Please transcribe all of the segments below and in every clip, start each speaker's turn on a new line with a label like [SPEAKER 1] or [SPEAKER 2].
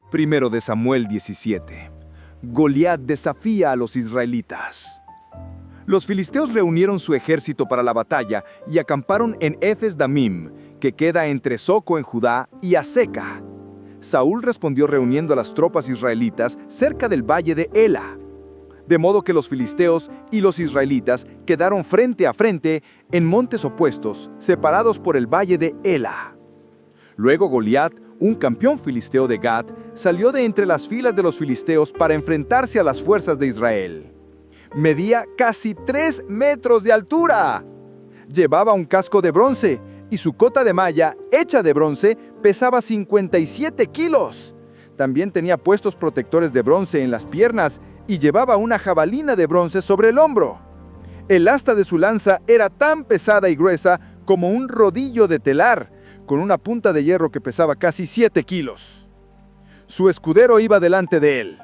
[SPEAKER 1] Primero de Samuel 17. Goliat desafía a los israelitas. Los filisteos reunieron su ejército para la batalla y acamparon en Efes Damim, que queda entre Soco en Judá y Aseca. Saúl respondió reuniendo a las tropas israelitas cerca del valle de Ela. De modo que los filisteos y los israelitas quedaron frente a frente en montes opuestos, separados por el valle de Ela. Luego Goliat, un campeón filisteo de Gat, salió de entre las filas de los filisteos para enfrentarse a las fuerzas de Israel. Medía casi 3 metros de altura. Llevaba un casco de bronce y su cota de malla, hecha de bronce, pesaba 57 kilos. También tenía puestos protectores de bronce en las piernas y llevaba una jabalina de bronce sobre el hombro. El asta de su lanza era tan pesada y gruesa como un rodillo de telar, con una punta de hierro que pesaba casi 7 kilos. Su escudero iba delante de él.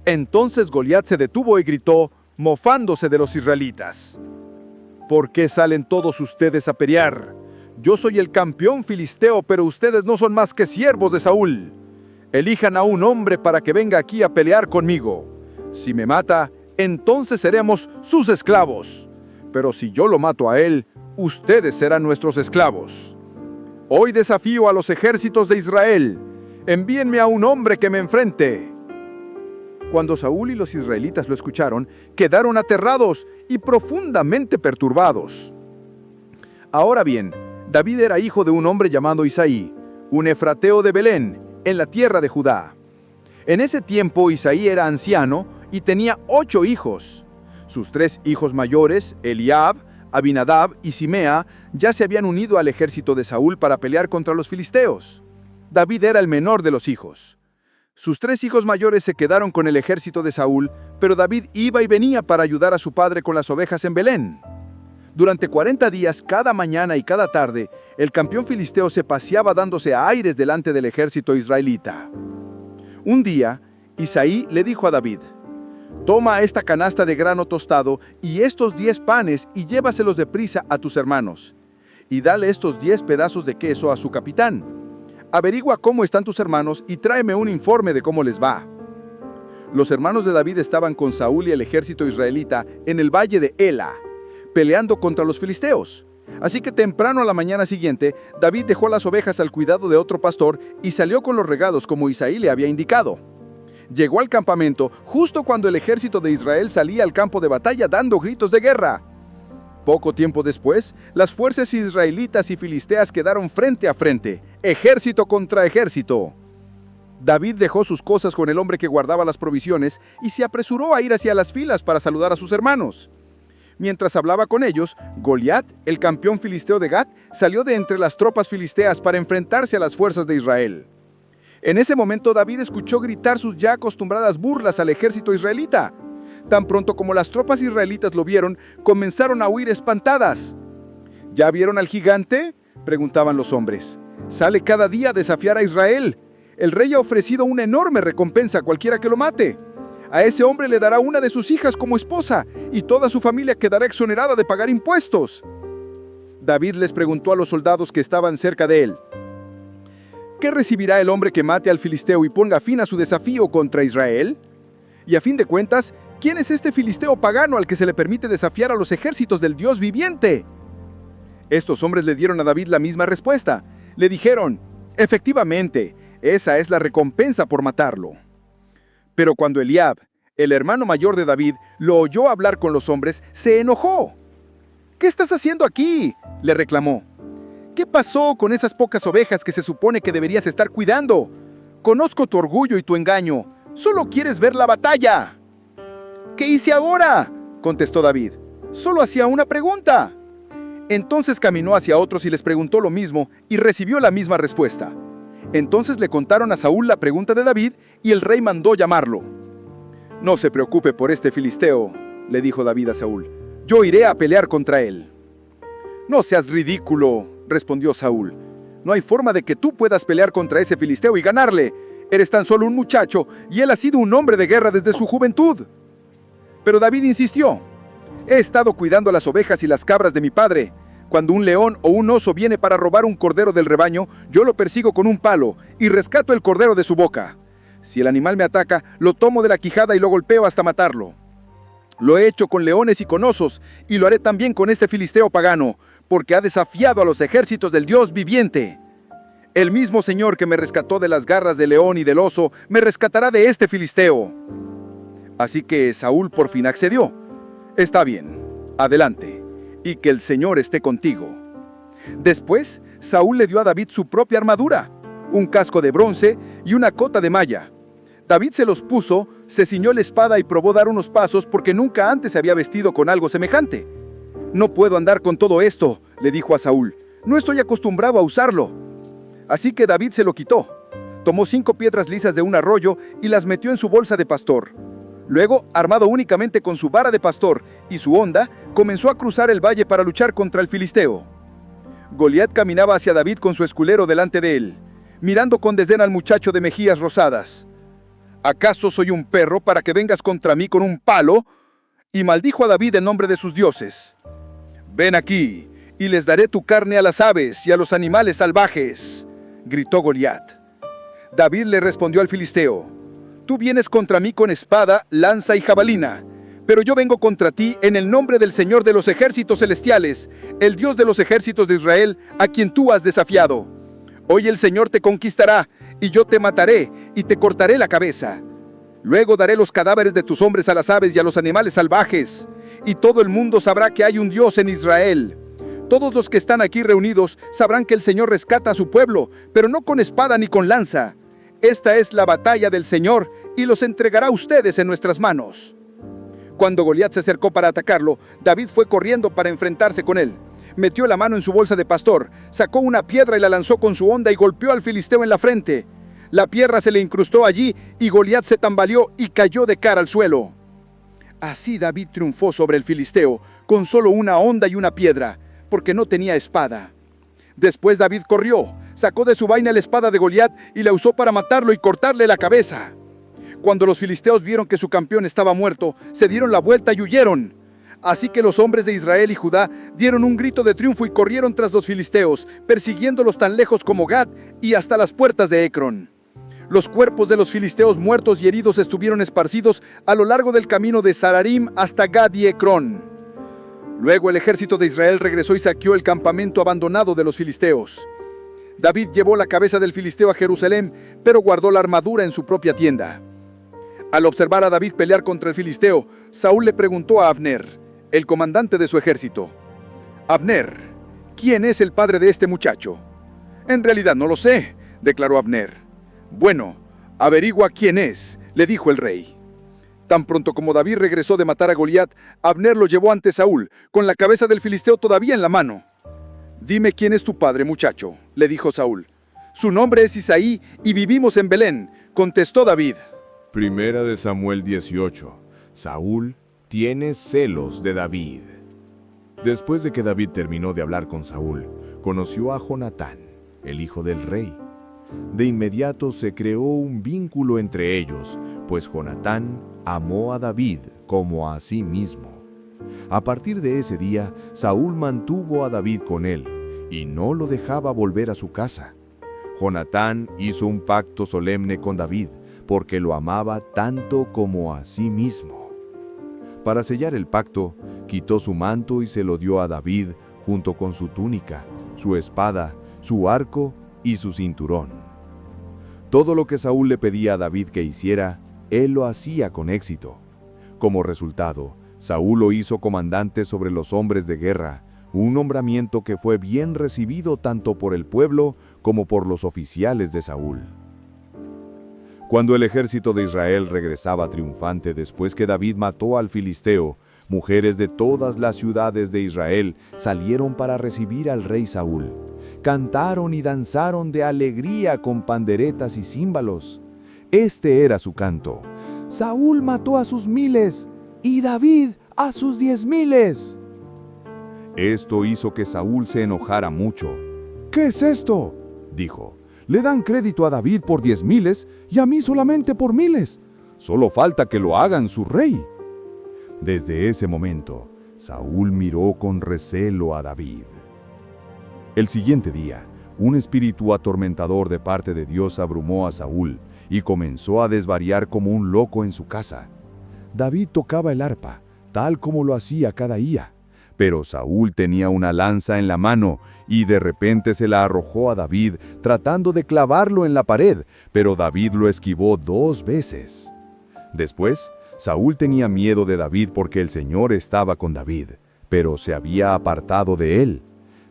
[SPEAKER 1] Entonces Goliat se detuvo y gritó, mofándose de los israelitas: ¿Por qué salen todos ustedes a pelear? Yo soy el campeón filisteo, pero ustedes no son más que siervos de Saúl. Elijan a un hombre para que venga aquí a pelear conmigo. Si me mata, entonces seremos sus esclavos. Pero si yo lo mato a él, ustedes serán nuestros esclavos. Hoy desafío a los ejércitos de Israel. Envíenme a un hombre que me enfrente. Cuando Saúl y los israelitas lo escucharon, quedaron aterrados y profundamente perturbados. Ahora bien, David era hijo de un hombre llamado Isaí, un efrateo de Belén, en la tierra de Judá. En ese tiempo Isaí era anciano y tenía 8 hijos. Sus 3 hijos mayores, Eliab, Abinadab y Simea, ya se habían unido al ejército de Saúl para pelear contra los filisteos. David era el menor de los hijos. Sus 3 hijos mayores se quedaron con el ejército de Saúl, pero David iba y venía para ayudar a su padre con las ovejas en Belén. Durante 40 días, cada mañana y cada tarde, el campeón filisteo se paseaba dándose aires delante del ejército israelita. Un día, Isaí le dijo a David: «Toma esta canasta de grano tostado y estos 10 panes y llévaselos deprisa a tus hermanos. Y dale estos 10 pedazos de queso a su capitán. Averigua cómo están tus hermanos y tráeme un informe de cómo les va». Los hermanos de David estaban con Saúl y el ejército israelita en el valle de Ela, peleando contra los filisteos. Así que temprano a la mañana siguiente, David dejó las ovejas al cuidado de otro pastor y salió con los regados como Isaí le había indicado. Llegó al campamento justo cuando el ejército de Israel salía al campo de batalla dando gritos de guerra. Poco tiempo después, las fuerzas israelitas y filisteas quedaron frente a frente, ejército contra ejército. David dejó sus cosas con el hombre que guardaba las provisiones y se apresuró a ir hacia las filas para saludar a sus hermanos. Mientras hablaba con ellos, Goliat, el campeón filisteo de Gat, salió de entre las tropas filisteas para enfrentarse a las fuerzas de Israel. En ese momento David escuchó gritar sus ya acostumbradas burlas al ejército israelita. Tan pronto como las tropas israelitas lo vieron, comenzaron a huir espantadas. ¿Ya vieron al gigante?, preguntaban los hombres. Sale cada día a desafiar a Israel. El rey ha ofrecido una enorme recompensa a cualquiera que lo mate. A ese hombre le dará una de sus hijas como esposa, y toda su familia quedará exonerada de pagar impuestos. David les preguntó a los soldados que estaban cerca de él: ¿qué recibirá el hombre que mate al filisteo y ponga fin a su desafío contra Israel? Y a fin de cuentas, ¿quién es este filisteo pagano al que se le permite desafiar a los ejércitos del Dios viviente? Estos hombres le dieron a David la misma respuesta. Le dijeron: efectivamente, esa es la recompensa por matarlo. Pero cuando Eliab, el hermano mayor de David, lo oyó hablar con los hombres, se enojó. «¿Qué estás haciendo aquí?», le reclamó. «¿Qué pasó con esas pocas ovejas que se supone que deberías estar cuidando? Conozco tu orgullo y tu engaño. Solo quieres ver la batalla». «¿Qué hice ahora?», contestó David. «Solo hacía una pregunta». Entonces caminó hacia otros y les preguntó lo mismo y recibió la misma respuesta. Entonces le contaron a Saúl la pregunta de David y el rey mandó llamarlo. «No se preocupe por este filisteo», le dijo David a Saúl. «Yo iré a pelear contra él». «No seas ridículo», respondió Saúl. «No hay forma de que tú puedas pelear contra ese filisteo y ganarle. Eres tan solo un muchacho y él ha sido un hombre de guerra desde su juventud». Pero David insistió: «He estado cuidando las ovejas y las cabras de mi padre. Cuando un león o un oso viene para robar un cordero del rebaño, yo lo persigo con un palo y rescato el cordero de su boca. Si el animal me ataca, lo tomo de la quijada y lo golpeo hasta matarlo. Lo he hecho con leones y con osos, y lo haré también con este filisteo pagano, porque ha desafiado a los ejércitos del Dios viviente. El mismo Señor que me rescató de las garras del león y del oso, me rescatará de este filisteo. Así que Saúl por fin accedió. Está bien, adelante, y que el Señor esté contigo. Después, Saúl le dio a David su propia armadura, un casco de bronce y una cota de malla. David se los puso, se ciñó la espada y probó dar unos pasos porque nunca antes se había vestido con algo semejante. «No puedo andar con todo esto», le dijo a Saúl. «No estoy acostumbrado a usarlo». Así que David se lo quitó. Tomó 5 piedras lisas de un arroyo y las metió en su bolsa de pastor. Luego, armado únicamente con su vara de pastor y su honda, comenzó a cruzar el valle para luchar contra el filisteo. Goliat caminaba hacia David con su escudero delante de él, mirando con desdén al muchacho de mejillas rosadas. «¿Acaso soy un perro para que vengas contra mí con un palo?» Y maldijo a David en nombre de sus dioses. «Ven aquí, y les daré tu carne a las aves y a los animales salvajes», gritó Goliat. David le respondió al filisteo: «Tú vienes contra mí con espada, lanza y jabalina, pero yo vengo contra ti en el nombre del Señor de los ejércitos celestiales, el Dios de los ejércitos de Israel, a quien tú has desafiado. Hoy el Señor te conquistará, y yo te mataré, y te cortaré la cabeza. Luego daré los cadáveres de tus hombres a las aves y a los animales salvajes, y todo el mundo sabrá que hay un Dios en Israel. Todos los que están aquí reunidos sabrán que el Señor rescata a su pueblo, pero no con espada ni con lanza. Esta es la batalla del Señor, y los entregará a ustedes en nuestras manos». Cuando Goliat se acercó para atacarlo, David fue corriendo para enfrentarse con él. Metió la mano en su bolsa de pastor, sacó una piedra y la lanzó con su honda y golpeó al filisteo en la frente. La piedra se le incrustó allí y Goliat se tambaleó y cayó de cara al suelo. Así David triunfó sobre el filisteo, con solo una honda y una piedra, porque no tenía espada. Después David corrió, sacó de su vaina la espada de Goliat y la usó para matarlo y cortarle la cabeza. Cuando los filisteos vieron que su campeón estaba muerto, se dieron la vuelta y huyeron. Así que los hombres de Israel y Judá dieron un grito de triunfo y corrieron tras los filisteos, persiguiéndolos tan lejos como Gat y hasta las puertas de Ecrón. Los cuerpos de los filisteos muertos y heridos estuvieron esparcidos a lo largo del camino de Sararim hasta Gad y Ecrón. Luego el ejército de Israel regresó y saqueó el campamento abandonado de los filisteos. David llevó la cabeza del filisteo a Jerusalén, pero guardó la armadura en su propia tienda. Al observar a David pelear contra el filisteo, Saúl le preguntó a Abner, el comandante de su ejército: «Abner, ¿quién es el padre de este muchacho?» «En realidad no lo sé», declaró Abner. «Bueno, averigua quién es», le dijo el rey. Tan pronto como David regresó de matar a Goliat, Abner lo llevó ante Saúl, con la cabeza del filisteo todavía en la mano. «Dime quién es tu padre, muchacho», le dijo Saúl. «Su nombre es Isaí y vivimos en Belén», contestó David.
[SPEAKER 2] Primera de Samuel 18. Saúl tiene celos de David. Después de que David terminó de hablar con Saúl, conoció a Jonatán, el hijo del rey. De inmediato se creó un vínculo entre ellos, pues Jonatán amó a David como a sí mismo. A partir de ese día, Saúl mantuvo a David con él y no lo dejaba volver a su casa. Jonatán hizo un pacto solemne con David, porque lo amaba tanto como a sí mismo. Para sellar el pacto, quitó su manto y se lo dio a David junto con su túnica, su espada, su arco y su cinturón. Todo lo que Saúl le pedía a David que hiciera, él lo hacía con éxito. Como resultado, Saúl lo hizo comandante sobre los hombres de guerra, un nombramiento que fue bien recibido tanto por el pueblo como por los oficiales de Saúl. Cuando el ejército de Israel regresaba triunfante después que David mató al filisteo, mujeres de todas las ciudades de Israel salieron para recibir al rey Saúl. Cantaron y danzaron de alegría con panderetas y címbalos. Este era su canto: «Saúl mató a sus 1000 y David a sus 10,000». Esto hizo que Saúl se enojara mucho. «¿Qué es esto?», dijo. «Le dan crédito a David por 10,000 y a mí solamente por 1000. Solo falta que lo hagan su rey». Desde ese momento, Saúl miró con recelo a David. El siguiente día, un espíritu atormentador de parte de Dios abrumó a Saúl y comenzó a desvariar como un loco en su casa. David tocaba el arpa, tal como lo hacía cada día, pero Saúl tenía una lanza en la mano y de repente se la arrojó a David tratando de clavarlo en la pared, pero David lo esquivó 2 veces. Después, Saúl tenía miedo de David porque el Señor estaba con David, pero se había apartado de él.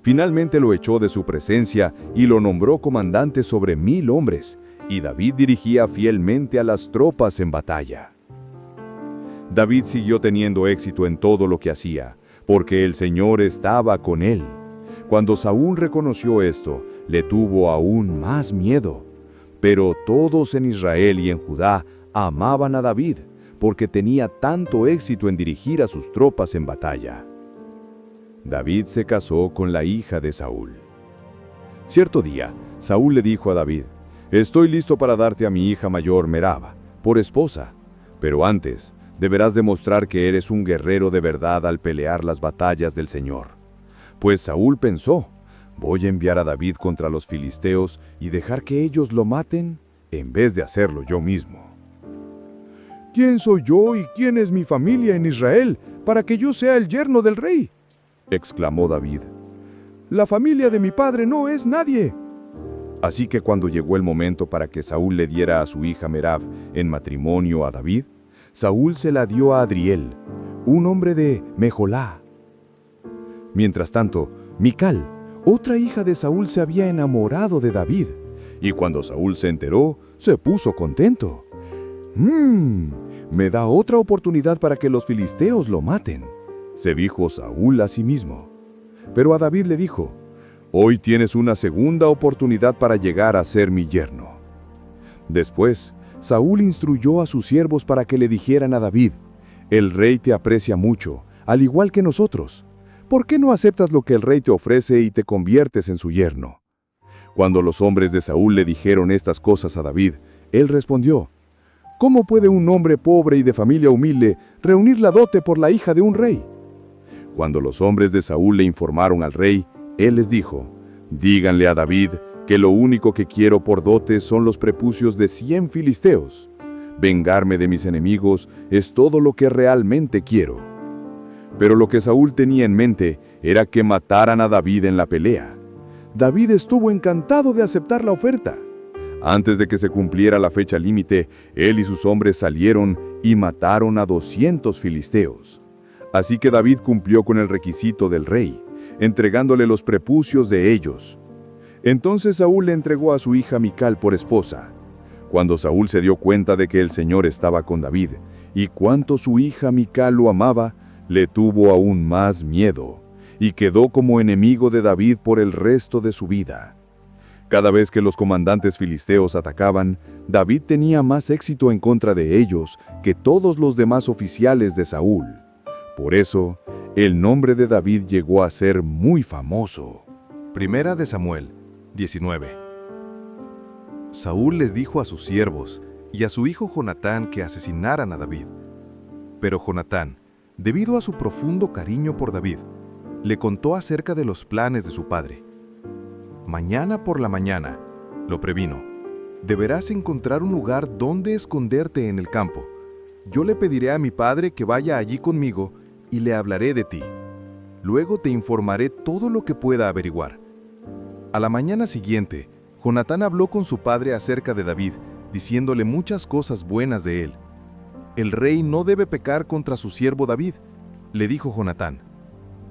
[SPEAKER 2] Finalmente lo echó de su presencia y lo nombró comandante sobre 1000 hombres, y David dirigía fielmente a las tropas en batalla. David siguió teniendo éxito en todo lo que hacía, porque el Señor estaba con él. Cuando Saúl reconoció esto, le tuvo aún más miedo. Pero todos en Israel y en Judá amaban a David, porque tenía tanto éxito en dirigir a sus tropas en batalla. David se casó con la hija de Saúl. Cierto día, Saúl le dijo a David: «Estoy listo para darte a mi hija mayor Merab por esposa, pero antes deberás demostrar que eres un guerrero de verdad al pelear las batallas del Señor». Pues Saúl pensó: «Voy a enviar a David contra los filisteos y dejar que ellos lo maten en vez de hacerlo yo mismo». «¿Quién soy yo y quién es mi familia en Israel para que yo sea el yerno del rey?», exclamó David. «La familia de mi padre no es nadie». Así que cuando llegó el momento para que Saúl le diera a su hija Merab en matrimonio a David, Saúl se la dio a Adriel, un hombre de Mejolá. Mientras tanto, Mical, otra hija de Saúl, se había enamorado de David, y cuando Saúl se enteró, se puso contento. Me da otra oportunidad para que los filisteos lo maten, se dijo Saúl a sí mismo. Pero a David le dijo: «Hoy tienes una segunda oportunidad para llegar a ser mi yerno». Después, Saúl instruyó a sus siervos para que le dijeran a David: «El rey te aprecia mucho, al igual que nosotros. ¿Por qué no aceptas lo que el rey te ofrece y te conviertes en su yerno?». Cuando los hombres de Saúl le dijeron estas cosas a David, él respondió: «¿Cómo puede un hombre pobre y de familia humilde reunir la dote por la hija de un rey?». Cuando los hombres de Saúl le informaron al rey, él les dijo: «Díganle a David que lo único que quiero por dote son los prepucios de 100 filisteos. Vengarme de mis enemigos es todo lo que realmente quiero». Pero lo que Saúl tenía en mente era que mataran a David en la pelea. David estuvo encantado de aceptar la oferta. Antes de que se cumpliera la fecha límite, él y sus hombres salieron y mataron a 200 filisteos. Así que David cumplió con el requisito del rey, entregándole los prepucios de ellos. Entonces Saúl le entregó a su hija Mical por esposa. Cuando Saúl se dio cuenta de que el Señor estaba con David y cuánto su hija Mical lo amaba, le tuvo aún más miedo y quedó como enemigo de David por el resto de su vida. Cada vez que los comandantes filisteos atacaban, David tenía más éxito en contra de ellos que todos los demás oficiales de Saúl. Por eso, el nombre de David llegó a ser muy famoso.
[SPEAKER 3] Primera de Samuel 19. Saúl les dijo a sus siervos y a su hijo Jonatán que asesinaran a David. Pero Jonatán, debido a su profundo cariño por David, le contó acerca de los planes de su padre. «Mañana por la mañana», lo previno, «deberás encontrar un lugar donde esconderte en el campo. Yo le pediré a mi padre que vaya allí conmigo y le hablaré de ti. Luego te informaré todo lo que pueda averiguar». A la mañana siguiente, Jonatán habló con su padre acerca de David, diciéndole muchas cosas buenas de él. «El rey no debe pecar contra su siervo David», le dijo Jonatán.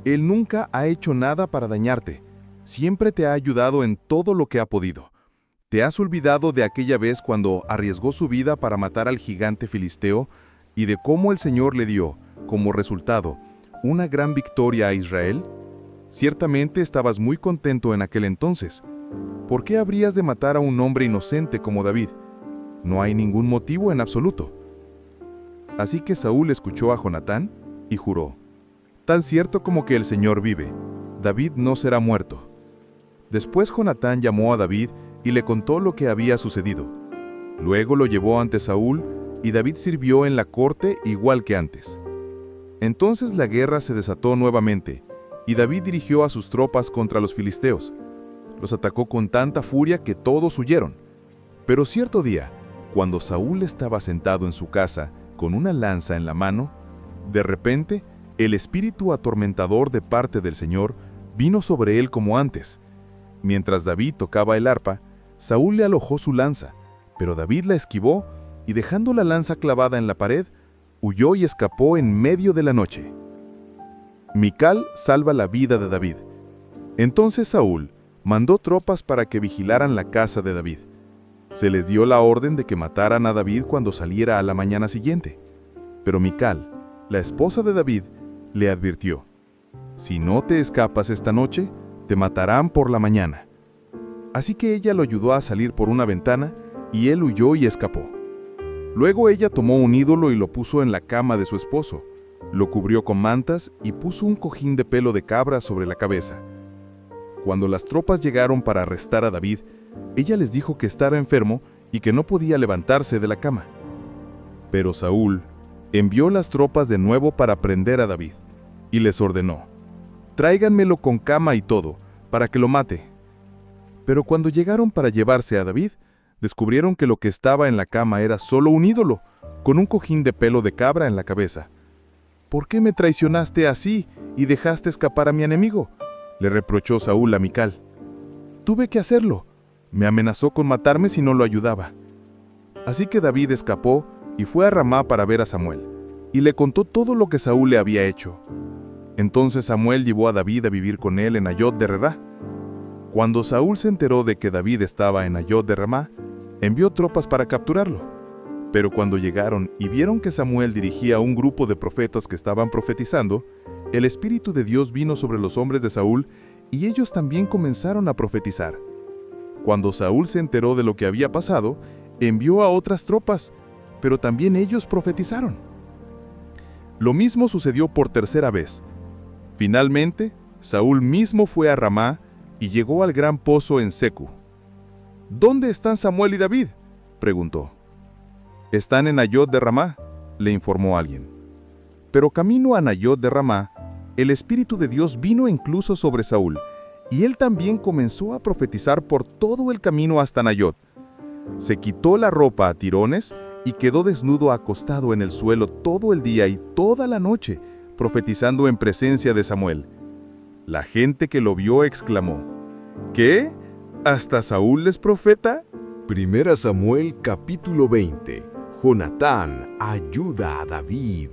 [SPEAKER 3] «Él nunca ha hecho nada para dañarte. Siempre te ha ayudado en todo lo que ha podido. ¿Te has olvidado de aquella vez cuando arriesgó su vida para matar al gigante filisteo y de cómo el Señor le dio, como resultado, una gran victoria a Israel? Ciertamente estabas muy contento en aquel entonces. ¿Por qué habrías de matar a un hombre inocente como David? No hay ningún motivo en absoluto». Así que Saúl escuchó a Jonatán y juró: «Tan cierto como que el Señor vive, David no será muerto». Después Jonatán llamó a David y le contó lo que había sucedido. Luego lo llevó ante Saúl y David sirvió en la corte igual que antes. Entonces la guerra se desató nuevamente y David dirigió a sus tropas contra los filisteos, los atacó con tanta furia que todos huyeron. Pero cierto día, cuando Saúl estaba sentado en su casa con una lanza en la mano, de repente, el espíritu atormentador de parte del Señor vino sobre él como antes. Mientras David tocaba el arpa, Saúl le alojó su lanza, pero David la esquivó y dejando la lanza clavada en la pared, huyó y escapó en medio de la noche. Mical salva la vida de David. Entonces Saúl mandó tropas para que vigilaran la casa de David. Se les dio la orden de que mataran a David cuando saliera a la mañana siguiente. Pero Mical, la esposa de David, le advirtió: «Si no te escapas esta noche, te matarán por la mañana». Así que ella lo ayudó a salir por una ventana y él huyó y escapó. Luego ella tomó un ídolo y lo puso en la cama de su esposo, lo cubrió con mantas y puso un cojín de pelo de cabra sobre la cabeza. Cuando las tropas llegaron para arrestar a David, ella les dijo que estaba enfermo y que no podía levantarse de la cama. Pero Saúl envió las tropas de nuevo para prender a David y les ordenó: «Tráiganmelo con cama y todo, para que lo mate». Pero cuando llegaron para llevarse a David, descubrieron que lo que estaba en la cama era solo un ídolo, con un cojín de pelo de cabra en la cabeza. «¿Por qué me traicionaste así y dejaste escapar a mi enemigo?», le reprochó Saúl a Mical. «Tuve que hacerlo. Me amenazó con matarme si no lo ayudaba». Así que David escapó y fue a Ramá para ver a Samuel, y le contó todo lo que Saúl le había hecho. Entonces Samuel llevó a David a vivir con él en Nayot de Ramá. Cuando Saúl se enteró de que David estaba en Nayot de Ramá, envió tropas para capturarlo. Pero cuando llegaron y vieron que Samuel dirigía a un grupo de profetas que estaban profetizando, el Espíritu de Dios vino sobre los hombres de Saúl y ellos también comenzaron a profetizar. Cuando Saúl se enteró de lo que había pasado, envió a otras tropas, pero también ellos profetizaron. Lo mismo sucedió por tercera vez. Finalmente, Saúl mismo fue a Ramá y llegó al gran pozo en Secu. «¿Dónde están Samuel y David?», preguntó. «Están en Nayot de Ramá», le informó alguien. Pero camino a Nayot de Ramá, el Espíritu de Dios vino incluso sobre Saúl, y él también comenzó a profetizar por todo el camino hasta Nayot. Se quitó la ropa a tirones y quedó desnudo acostado en el suelo todo el día y toda la noche, profetizando en presencia de Samuel. La gente que lo vio exclamó: «¿Qué? ¿Hasta Saúl es profeta?».
[SPEAKER 2] Primera Samuel capítulo 20. Jonatán ayuda a David.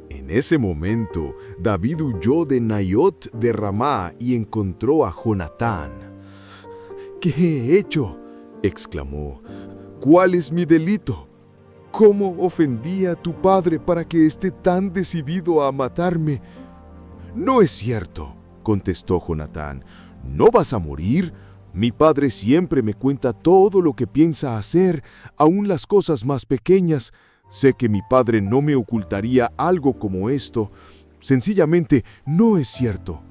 [SPEAKER 2] En ese momento, David huyó de Nayot de Ramá y encontró a Jonatán. «¿Qué he hecho?», exclamó. «¿Cuál es mi delito? ¿Cómo ofendí a tu padre para que esté tan decidido a matarme?». «No es cierto», contestó Jonatán. «No vas a morir. Mi padre siempre me cuenta todo lo que piensa hacer, aun las cosas más pequeñas. Sé que mi padre no me ocultaría algo como esto. Sencillamente, no es cierto».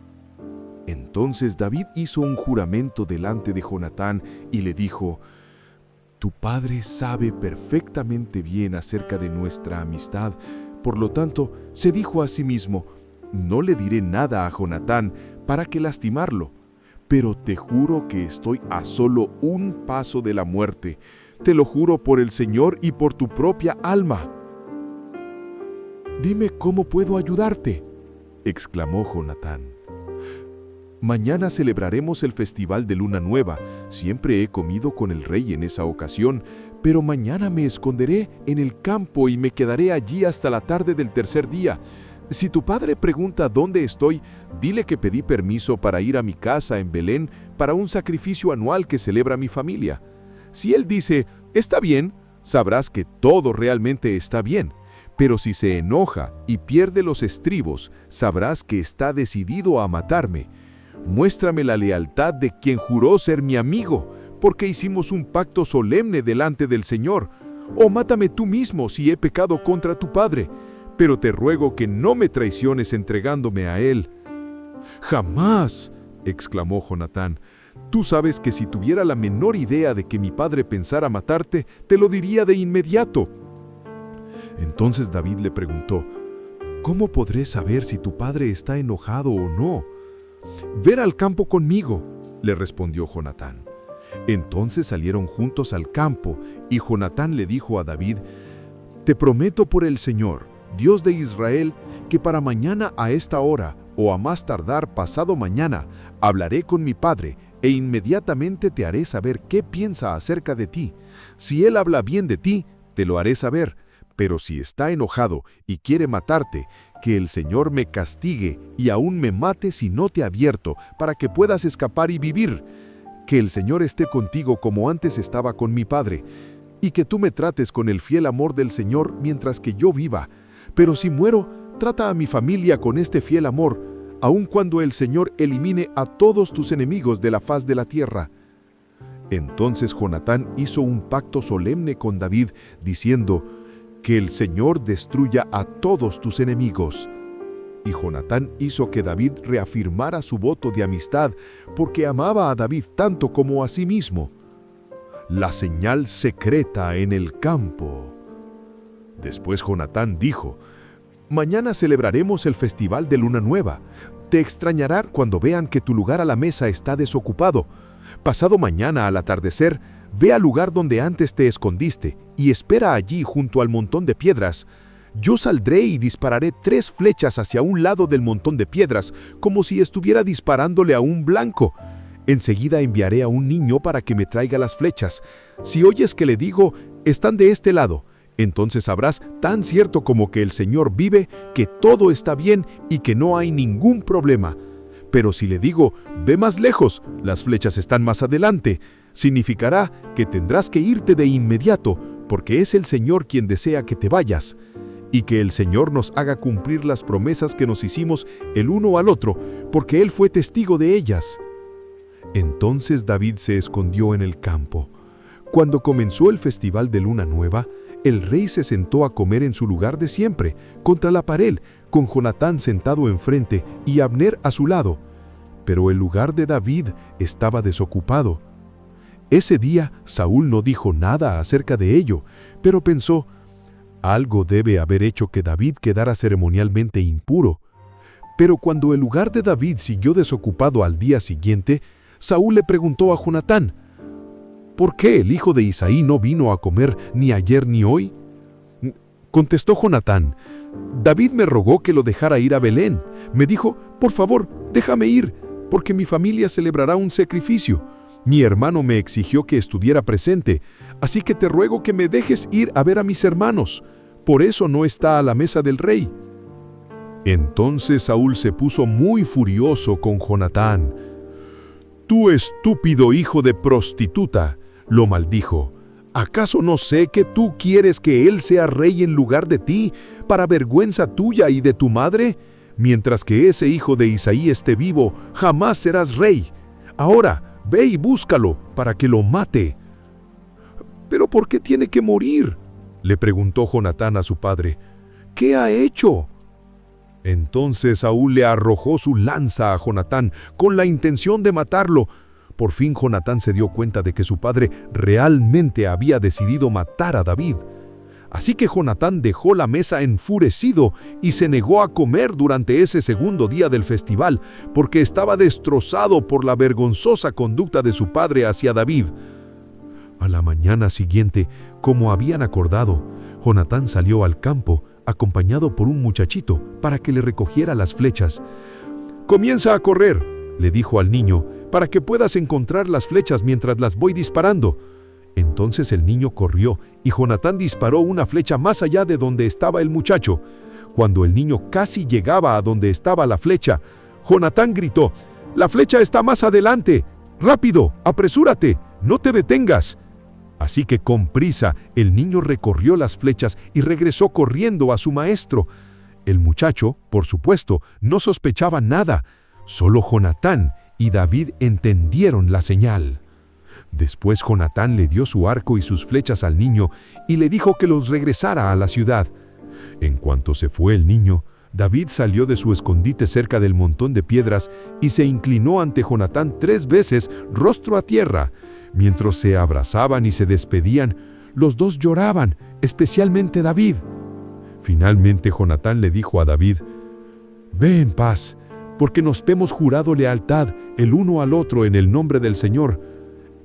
[SPEAKER 2] Entonces David hizo un juramento delante de Jonatán y le dijo: «Tu padre sabe perfectamente bien acerca de nuestra amistad. Por lo tanto, se dijo a sí mismo: no le diré nada a Jonatán para que lastimarlo. Pero te juro que estoy a solo un paso de la muerte. Te lo juro por el Señor y por tu propia alma». «Dime cómo puedo ayudarte», exclamó Jonatán. «Mañana celebraremos el festival de Luna Nueva. Siempre he comido con el rey en esa ocasión, pero mañana me esconderé en el campo y me quedaré allí hasta la tarde del tercer día. Si tu padre pregunta dónde estoy, dile que pedí permiso para ir a mi casa en Belén para un sacrificio anual que celebra mi familia. Si él dice, está bien, sabrás que todo realmente está bien. Pero si se enoja y pierde los estribos, sabrás que está decidido a matarme. Muéstrame la lealtad de quien juró ser mi amigo, porque hicimos un pacto solemne delante del Señor. O mátame tú mismo si he pecado contra tu padre. Pero te ruego que no me traiciones entregándome a él». «Jamás», exclamó Jonatán. «Tú sabes que si tuviera la menor idea de que mi padre pensara matarte, te lo diría de inmediato». Entonces David le preguntó: «¿Cómo podré saber si tu padre está enojado o no?». «Ven al campo conmigo»,
[SPEAKER 3] le respondió Jonatán. Entonces salieron juntos al campo, y Jonatán le dijo a David: «Te prometo por el Señor, Dios de Israel, que para mañana a esta hora, o a más tardar pasado mañana, hablaré con mi padre, e inmediatamente te haré saber qué piensa acerca de ti. Si él habla bien de ti, te lo haré saber, pero si está enojado y quiere matarte, que el Señor me castigue y aún me mate si no te advierto, para que puedas escapar y vivir. Que el Señor esté contigo como antes estaba con mi padre, y que tú me trates con el fiel amor del Señor mientras que yo viva. Pero si muero, trata a mi familia con este fiel amor, aun cuando el Señor elimine a todos tus enemigos de la faz de la tierra». Entonces Jonatán hizo un pacto solemne con David, diciendo: «Que el Señor destruya a todos tus enemigos». Y Jonatán hizo que David reafirmara su voto de amistad, porque amaba a David tanto como a sí mismo. La señal secreta en el campo. Después Jonatán dijo: «Mañana celebraremos el festival de Luna Nueva. Te extrañará cuando vean que tu lugar a la mesa está desocupado. Pasado mañana al atardecer, ve al lugar donde antes te escondiste y espera allí junto al montón de piedras. Yo saldré y dispararé 3 flechas hacia un lado del montón de piedras, como si estuviera disparándole a un blanco. Enseguida enviaré a un niño para que me traiga las flechas. Si oyes que le digo, están de este lado, entonces sabrás, tan cierto como que el Señor vive, que todo está bien y que no hay ningún problema. Pero si le digo, ve más lejos, las flechas están más adelante, significará que tendrás que irte de inmediato, porque es el Señor quien desea que te vayas. Y que el Señor nos haga cumplir las promesas que nos hicimos el uno al otro, porque Él fue testigo de ellas». Entonces David se escondió en el campo. Cuando comenzó el festival de Luna Nueva, el rey se sentó a comer en su lugar de siempre, contra la pared, con Jonatán sentado enfrente y Abner a su lado. Pero el lugar de David estaba desocupado. Ese día Saúl no dijo nada acerca de ello, pero pensó: «Algo debe haber hecho que David quedara ceremonialmente impuro». Pero cuando el lugar de David siguió desocupado al día siguiente, Saúl le preguntó a Jonatán: «¿Por qué el hijo de Isaí no vino a comer ni ayer ni hoy?». Contestó Jonatán: «David me rogó que lo dejara ir a Belén. Me dijo: por favor, déjame ir, porque mi familia celebrará un sacrificio. Mi hermano me exigió que estuviera presente, así que te ruego que me dejes ir a ver a mis hermanos. Por eso no está a la mesa del rey». Entonces Saúl se puso muy furioso con Jonatán. «Tú estúpido hijo de prostituta», lo maldijo. «¿Acaso no sé que tú quieres que él sea rey en lugar de ti, para vergüenza tuya y de tu madre? Mientras que ese hijo de Isaí esté vivo, jamás serás rey. Ahora, ve y búscalo para que lo mate». «¿Pero por qué tiene que morir?», le preguntó Jonatán a su padre. «¿Qué ha hecho?». Entonces Saúl le arrojó su lanza a Jonatán con la intención de matarlo. Por fin Jonatán se dio cuenta de que su padre realmente había decidido matar a David. Así que Jonatán dejó la mesa enfurecido y se negó a comer durante ese segundo día del festival, porque estaba destrozado por la vergonzosa conducta de su padre hacia David. A la mañana siguiente, como habían acordado, Jonatán salió al campo, acompañado por un muchachito, para que le recogiera las flechas. «Comienza a correr», le dijo al niño, «para que puedas encontrar las flechas mientras las voy disparando». Entonces el niño corrió, y Jonatán disparó una flecha más allá de donde estaba el muchacho. Cuando el niño casi llegaba a donde estaba la flecha, Jonatán gritó: «¡La flecha está más adelante! ¡Rápido! ¡Apresúrate! ¡No te detengas!». Así que con prisa el niño recorrió las flechas y regresó corriendo a su maestro. El muchacho, por supuesto, no sospechaba nada. Solo Jonatán y David entendieron la señal. Después Jonatán le dio su arco y sus flechas al niño y le dijo que los regresara a la ciudad. En cuanto se fue el niño, David salió de su escondite cerca del montón de piedras y se inclinó ante Jonatán 3 veces, rostro a tierra. Mientras se abrazaban y se despedían, los dos lloraban, especialmente David. Finalmente Jonatán le dijo a David: «Ve en paz,
[SPEAKER 4] porque nos hemos jurado lealtad el uno al otro en el nombre del Señor.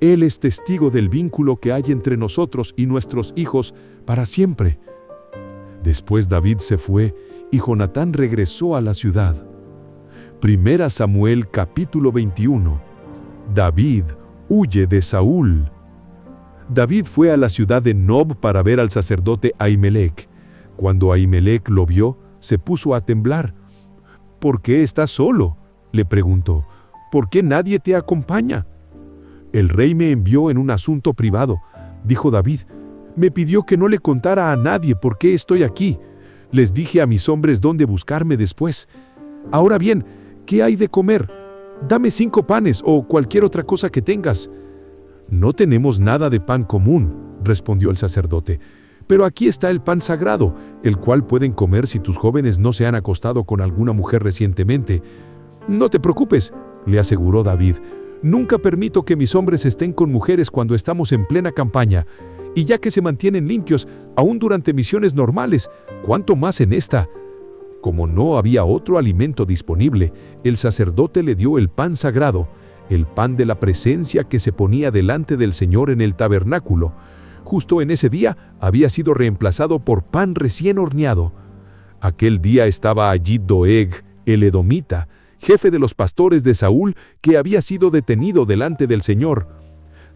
[SPEAKER 4] Él es testigo del vínculo que hay entre nosotros y nuestros hijos para siempre». Después David se fue y Jonatán regresó a la ciudad. 1 Samuel capítulo 21. David huye de Saúl. David fue a la ciudad de Nob para ver al sacerdote Ahimelech. Cuando Ahimelech lo vio, se puso a temblar. «¿Por qué estás solo?», le preguntó. «¿Por qué nadie te acompaña?». «El rey me envió en un asunto privado», dijo David. «Me pidió que no le contara a nadie por qué estoy aquí. Les dije a mis hombres dónde buscarme después. Ahora bien, ¿qué hay de comer? Dame 5 panes o cualquier otra cosa que tengas». «No tenemos nada de pan común», respondió el sacerdote, «pero aquí está el pan sagrado, el cual pueden comer si tus jóvenes no se han acostado con alguna mujer recientemente». «No te preocupes», le aseguró David. «Nunca permito que mis hombres estén con mujeres cuando estamos en plena campaña. Y ya que se mantienen limpios, aún durante misiones normales, ¿cuánto más en esta?». Como no había otro alimento disponible, el sacerdote le dio el pan sagrado, el pan de la presencia que se ponía delante del Señor en el tabernáculo. Justo en ese día había sido reemplazado por pan recién horneado. Aquel día estaba allí Doeg, el edomita, jefe de los pastores de Saúl, que había sido detenido delante del Señor.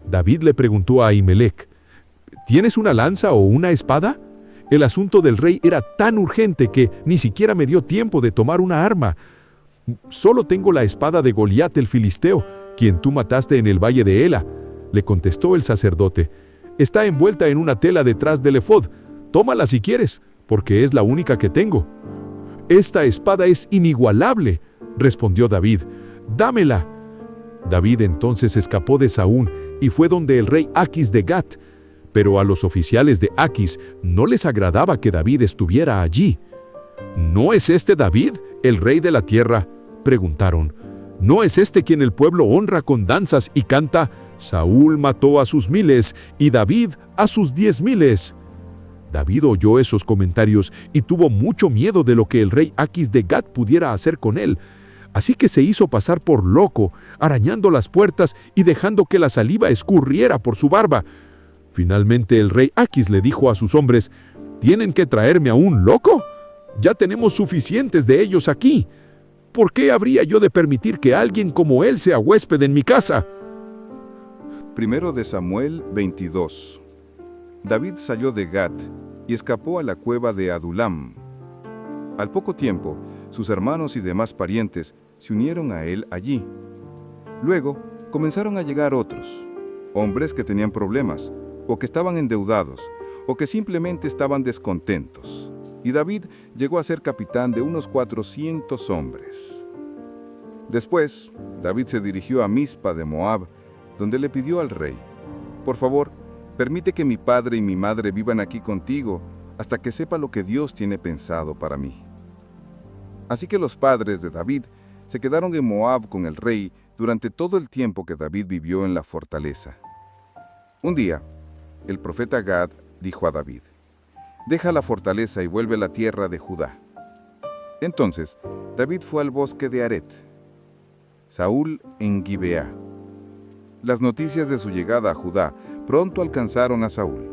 [SPEAKER 4] David le preguntó a Ahimelech: «¿Tienes una lanza o una espada?». El asunto del rey era tan urgente que ni siquiera me dio tiempo de tomar una arma. «Solo tengo la espada de Goliat el filisteo, quien tú mataste en el valle de Ela», le contestó el sacerdote. «Está envuelta en una tela detrás del efod. Tómala si quieres, porque es la única que tengo». «Esta espada es inigualable», respondió David. «Dámela». David entonces escapó de Saúl y fue donde el rey Aquis de Gat. Pero a los oficiales de Aquis no les agradaba que David estuviera allí. «¿No es este David, el rey de la tierra?», preguntaron. «¿No es este quien el pueblo honra con danzas y canta: Saúl mató a sus 1000 y David a sus 10,000»? David oyó esos comentarios y tuvo mucho miedo de lo que el rey Aquis de Gat pudiera hacer con él. Así que se hizo pasar por loco, arañando las puertas y dejando que la saliva escurriera por su barba. Finalmente el rey Aquis le dijo a sus hombres: «¿Tienen que traerme a un loco? Ya tenemos suficientes de ellos aquí. ¿Por qué habría yo de permitir que alguien como él sea huésped en mi casa?».
[SPEAKER 1] 1 Samuel 22. David salió de Gat y escapó a la cueva de Adulam. Al poco tiempo, sus hermanos y demás parientes se unieron a él allí. Luego comenzaron a llegar otros, hombres que tenían problemas, o que estaban endeudados, o que simplemente estaban descontentos. Y David llegó a ser capitán de unos 400 hombres. Después, David se dirigió a Mizpa de Moab, donde le pidió al rey: «Por favor, permite que mi padre y mi madre vivan aquí contigo hasta que sepa lo que Dios tiene pensado para mí». Así que los padres de David se quedaron en Moab con el rey durante todo el tiempo que David vivió en la fortaleza. Un día, el profeta Gad dijo a David: «Deja la fortaleza y vuelve a la tierra de Judá». Entonces, David fue al bosque de Aret. Saúl en Gibeá. Las noticias de su llegada a Judá pronto alcanzaron a Saúl.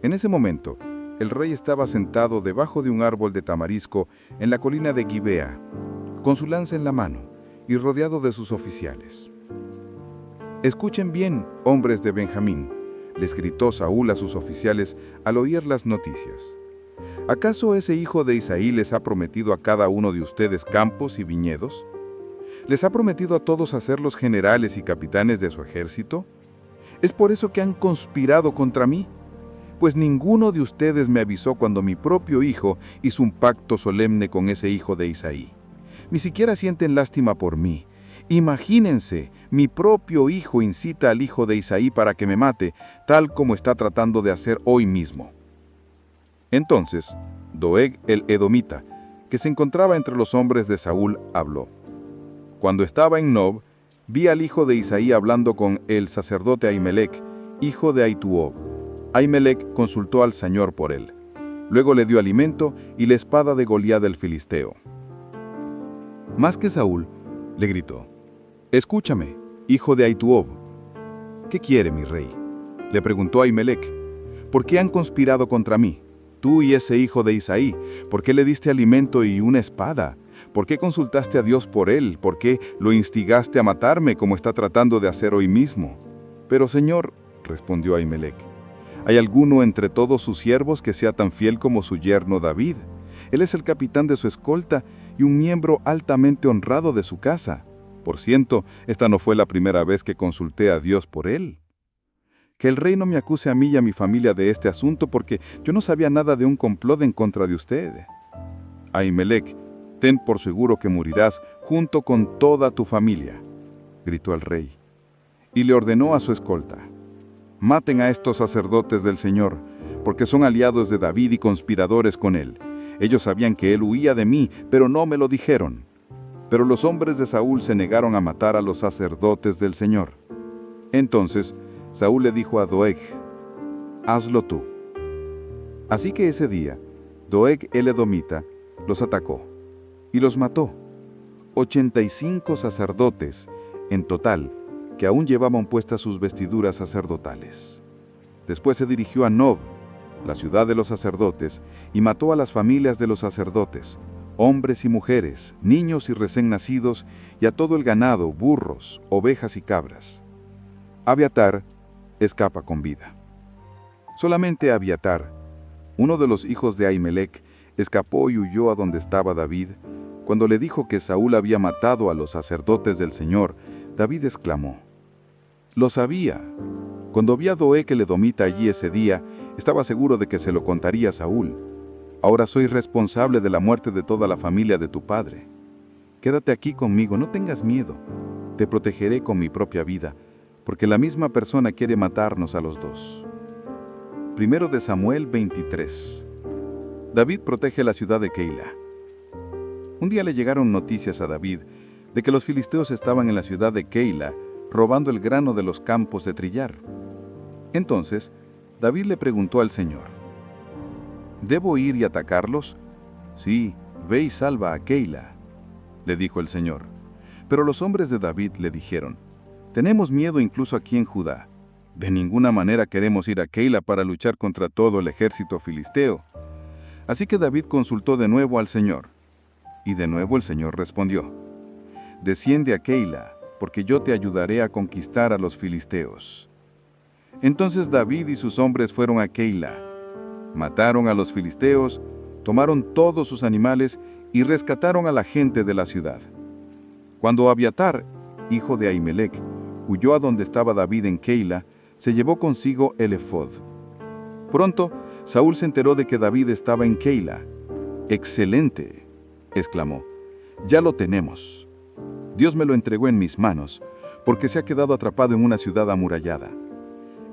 [SPEAKER 1] En ese momento, el rey estaba sentado debajo de un árbol de tamarisco en la colina de Gibeá, con su lanza en la mano y rodeado de sus oficiales. «Escuchen bien, hombres de Benjamín», les gritó Saúl a sus oficiales al oír las noticias. ¿Acaso ese hijo de Isaí les ha prometido a cada uno de ustedes campos y viñedos? ¿Les ha prometido a todos hacerlos generales y capitanes de su ejército? ¿Es por eso que han conspirado contra mí? Pues ninguno de ustedes me avisó cuando mi propio hijo hizo un pacto solemne con ese hijo de Isaí. Ni siquiera sienten lástima por mí. Imagínense, mi propio hijo incita al hijo de Isaí para que me mate, tal como está tratando de hacer hoy mismo». Entonces, Doeg el edomita, que se encontraba entre los hombres de Saúl, habló: «Cuando estaba en Nob, vi al hijo de Isaí hablando con el sacerdote Ahimelech, hijo de Ahituob. Ahimelech consultó al Señor por él. Luego le dio alimento y la espada de Goliat el filisteo».
[SPEAKER 3] Más que Saúl, le gritó: «Escúchame, hijo de Ahituob». «¿Qué quiere mi rey?», le preguntó Ahimelech. «¿Por qué han conspirado contra mí? Tú y ese hijo de Isaí, ¿por qué le diste alimento y una espada? ¿Por qué consultaste a Dios por él? ¿Por qué lo instigaste a matarme como está tratando de hacer hoy mismo?». «Pero señor», respondió Ahimelech, «¿hay alguno entre todos sus siervos que sea tan fiel como su yerno David? Él es el capitán de su escolta y un miembro altamente honrado de su casa. Por cierto, esta no fue la primera vez que consulté a Dios por él. Que el rey no me acuse a mí y a mi familia de este asunto, porque yo no sabía nada de un complot en contra de usted». «Ahimelech, ten por seguro que morirás junto con toda tu familia», gritó el rey. Y le ordenó a su escolta: «Maten a estos sacerdotes del Señor, porque son aliados de David y conspiradores con él. Ellos sabían que él huía de mí, pero no me lo dijeron». Pero los hombres de Saúl se negaron a matar a los sacerdotes del Señor. Entonces Saúl le dijo a Doeg: «Hazlo tú». Así que ese día, Doeg el edomita los atacó y los mató, 85 sacerdotes en total, que aún llevaban puestas sus vestiduras sacerdotales. Después se dirigió a Nob, la ciudad de los sacerdotes, y mató a las familias de los sacerdotes, hombres y mujeres, niños y recién nacidos, y a todo el ganado, burros, ovejas y cabras. Abiatar escapa con vida. Solamente Abiatar, uno de los hijos de Ahimelech, escapó y huyó a donde estaba David. Cuando le dijo que Saúl había matado a los sacerdotes del Señor, David exclamó: «Lo sabía». Cuando vi a Doeg el edomita allí ese día, estaba seguro de que se lo contaría a Saúl. Ahora soy responsable de la muerte de toda la familia de tu padre. Quédate aquí conmigo, no tengas miedo. Te protegeré con mi propia vida, porque la misma persona quiere matarnos a los dos. Primero de Samuel 23. David protege la ciudad de Keila. Un día le llegaron noticias a David de que los filisteos estaban en la ciudad de Keila robando el grano de los campos de trillar. Entonces, David le preguntó al Señor: ¿debo ir y atacarlos? Sí, ve y salva a Keila, le dijo el Señor. Pero los hombres de David le dijeron: tenemos miedo incluso aquí en Judá. De ninguna manera queremos ir a Keila para luchar contra todo el ejército filisteo. Así que David consultó de nuevo al Señor. Y de nuevo el Señor respondió: desciende a Keila, porque yo te ayudaré a conquistar a los filisteos. Entonces David y sus hombres fueron a Keila. Mataron a los filisteos, tomaron todos sus animales y rescataron a la gente de la ciudad. Cuando Abiatar, hijo de Ahimelech, huyó a donde estaba David en Keila, se llevó consigo el efod. Pronto, Saúl se enteró de que David estaba en Keila. «¡Excelente!», exclamó. «Ya lo tenemos. Dios me lo entregó en mis manos, porque se ha quedado atrapado en una ciudad amurallada».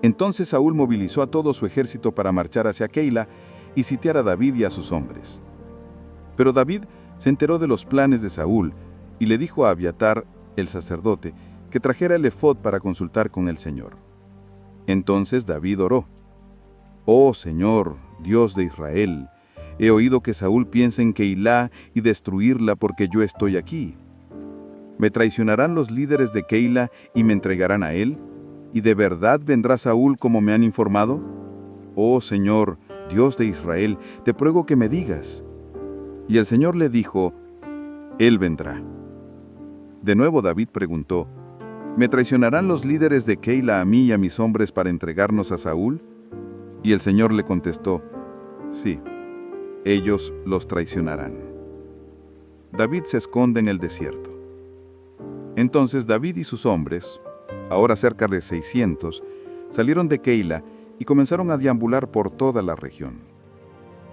[SPEAKER 3] Entonces Saúl movilizó a todo su ejército para marchar hacia Keila y sitiar a David y a sus hombres. Pero David se enteró de los planes de Saúl y le dijo a Abiatar, el sacerdote, que trajera el efod para consultar con el Señor. Entonces David oró: «Oh Señor, Dios de Israel, he oído que Saúl piensa en Keila y destruirla porque yo estoy aquí. ¿Me traicionarán los líderes de Keila y me entregarán a él? ¿Y de verdad vendrá Saúl como me han informado? Oh Señor, Dios de Israel, te ruego que me digas». Y el Señor le dijo: «Él vendrá». De nuevo David preguntó: ¿me traicionarán los líderes de Keila a mí y a mis hombres para entregarnos a Saúl? Y el Señor le contestó: sí, ellos los traicionarán. David se esconde en el desierto. Entonces David y sus hombres, ahora cerca de 600, salieron de Keila y comenzaron a deambular por toda la región.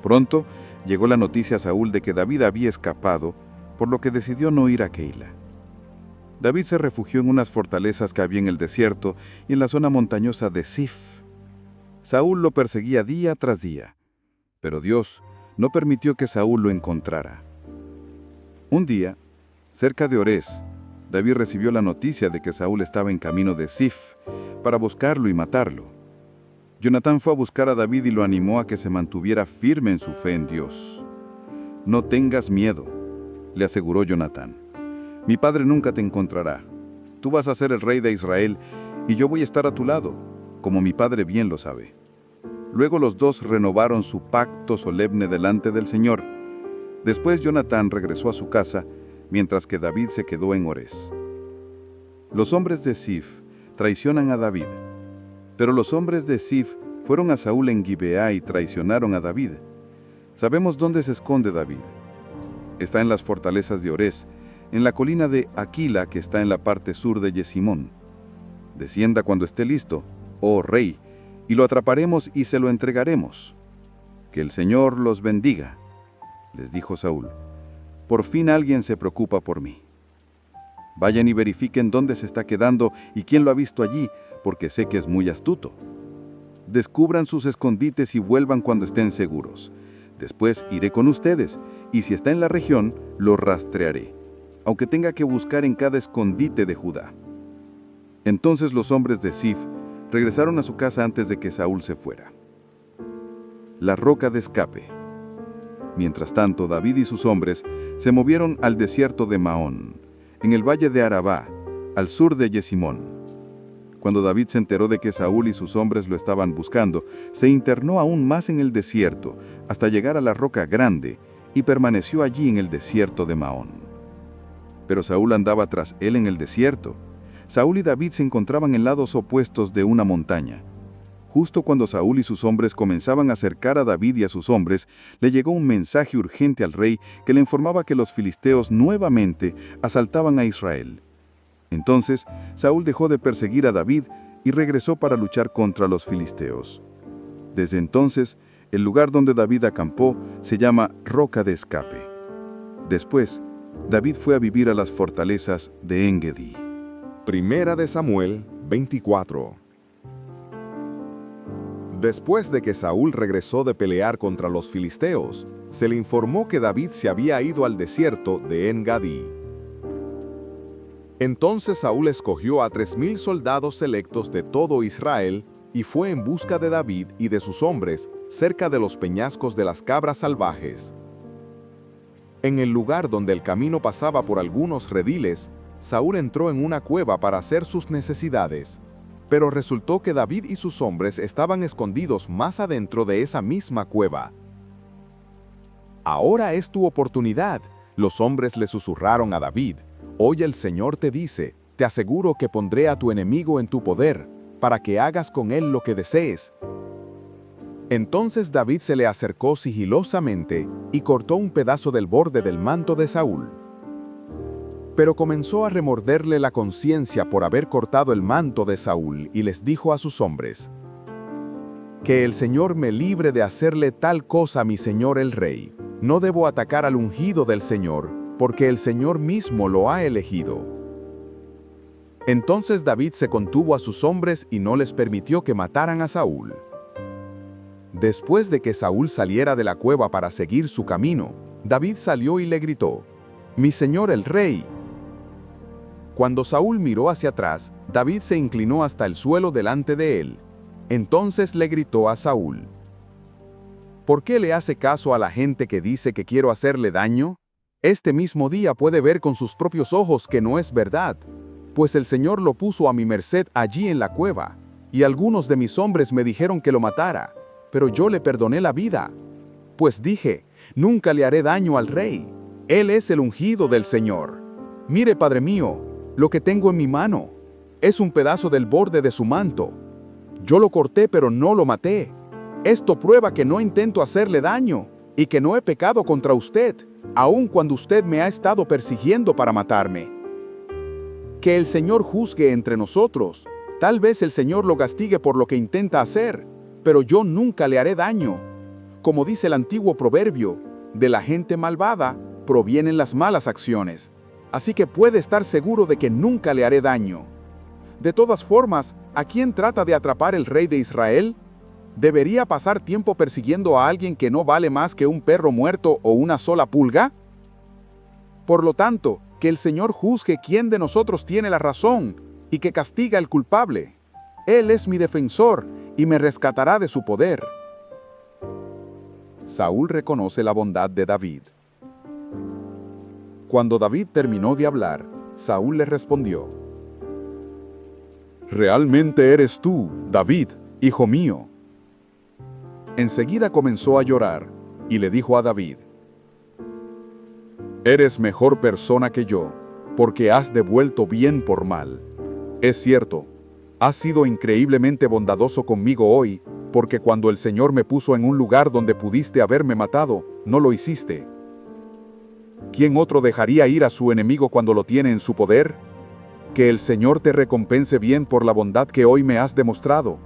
[SPEAKER 3] Pronto llegó la noticia a Saúl de que David había escapado, por lo que decidió no ir a Keila. David se refugió en unas fortalezas que había en el desierto y en la zona montañosa de Zif. Saúl lo perseguía día tras día, pero Dios no permitió que Saúl lo encontrara. Un día, cerca de Orés, David recibió la noticia de que Saúl estaba en camino de Zif para buscarlo y matarlo. Jonatán fue a buscar a David y lo animó a que se mantuviera firme en su fe en Dios. «No tengas miedo», le aseguró Jonatán.
[SPEAKER 5] Mi padre nunca te encontrará. Tú vas a ser el rey de Israel y yo voy a estar a tu lado, como mi padre bien lo sabe. Luego los dos renovaron su pacto solemne delante del Señor. Después Jonatán regresó a su casa, mientras que David se quedó en Orés. Los hombres de Sif traicionan a David, pero los hombres de Sif fueron a Saúl en Gibeá y traicionaron a David. Sabemos dónde se esconde David. Está en las fortalezas de Orés, en la colina de Aquila que está en la parte sur de Yesimón. Descienda cuando esté listo, oh rey, y lo atraparemos y se lo entregaremos. Que el Señor los bendiga, les dijo Saúl. Por fin alguien se preocupa por mí. Vayan y verifiquen dónde se está quedando y quién lo ha visto allí, porque sé que es muy astuto. Descubran sus escondites y vuelvan cuando estén seguros. Después iré con ustedes, y si está en la región, lo rastrearé, aunque tenga que buscar en cada escondite de Judá. Entonces los hombres de Sif regresaron a su casa antes de que Saúl se fuera. La roca de escape. Mientras tanto, David y sus hombres se movieron al desierto de Maón, en el valle de Arabá, al sur de Yesimón. Cuando David se enteró de que Saúl y sus hombres lo estaban buscando, se internó aún más en el desierto, hasta llegar a la roca grande, y permaneció allí en el desierto de Maón. Pero Saúl andaba tras él en el desierto. Saúl y David se encontraban en lados opuestos de una montaña. Justo cuando Saúl y sus hombres comenzaban a acercar a David y a sus hombres, le llegó un mensaje urgente al rey que le informaba que los filisteos nuevamente asaltaban a Israel. Entonces, Saúl dejó de perseguir a David y regresó para luchar contra los filisteos. Desde entonces, el lugar donde David acampó se llama Roca de Escape. Después, David fue a vivir a las fortalezas de En-Gedi.
[SPEAKER 2] Primera de Samuel 24. Después de que Saúl regresó de pelear contra los filisteos, se le informó que David se había ido al desierto de En-Gadi. Entonces Saúl escogió a 3,000 soldados selectos de todo Israel y fue en busca de David y de sus hombres cerca de los peñascos de las cabras salvajes. En el lugar donde el camino pasaba por algunos rediles, Saúl entró en una cueva para hacer sus necesidades, pero resultó que David y sus hombres estaban escondidos más adentro de esa misma cueva. «Ahora es tu oportunidad», los hombres le susurraron a David. «Hoy el Señor te dice, te aseguro que pondré a tu enemigo en tu poder, para que hagas con él lo que desees». Entonces David se le acercó sigilosamente y cortó un pedazo del borde del manto de Saúl. Pero comenzó a remorderle la conciencia por haber cortado el manto de Saúl y les dijo a sus hombres: «Que el Señor me libre de hacerle tal cosa a mi señor el rey. No debo atacar al ungido del Señor, porque el Señor mismo lo ha elegido». Entonces David se contuvo a sus hombres y no les permitió que mataran a Saúl. Después de que Saúl saliera de la cueva para seguir su camino, David salió y le gritó: «Mi señor el rey». Cuando Saúl miró hacia atrás, David se inclinó hasta el suelo delante de él. Entonces le gritó a Saúl: «¿Por qué le hace caso a la gente que dice que quiero hacerle daño? Este mismo día puede ver con sus propios ojos que no es verdad, pues el Señor lo puso a mi merced allí en la cueva, y algunos de mis hombres me dijeron que lo matara, pero yo le perdoné la vida. Pues dije, nunca le haré daño al rey. Él es el ungido del Señor. Mire, padre mío, lo que tengo en mi mano es un pedazo del borde de su manto. Yo lo corté, pero no lo maté. Esto prueba que no intento hacerle daño y que no he pecado contra usted, aun cuando usted me ha estado persiguiendo para matarme. Que el Señor juzgue entre nosotros. Tal vez el Señor lo castigue por lo que intenta hacer, pero yo nunca le haré daño. Como dice el antiguo proverbio, de la gente malvada provienen las malas acciones. Así que puede estar seguro de que nunca le haré daño. De todas formas, ¿a quién trata de atrapar el rey de Israel? ¿Debería pasar tiempo persiguiendo a alguien que no vale más que un perro muerto o una sola pulga? Por lo tanto, que el Señor juzgue quién de nosotros tiene la razón y que castiga al culpable. Él es mi defensor y me rescatará de su poder». Saúl reconoce la bondad de David.
[SPEAKER 1] Cuando David terminó de hablar, Saúl le respondió: «Realmente eres tú, David, hijo mío». Enseguida comenzó a llorar y le dijo a David: «Eres mejor persona que yo, porque has devuelto bien por mal. Es cierto, has sido increíblemente bondadoso conmigo hoy, porque cuando el Señor me puso en un lugar donde pudiste haberme matado, no lo hiciste. ¿Quién otro dejaría ir a su enemigo cuando lo tiene en su poder? Que el Señor te recompense bien por la bondad que hoy me has demostrado.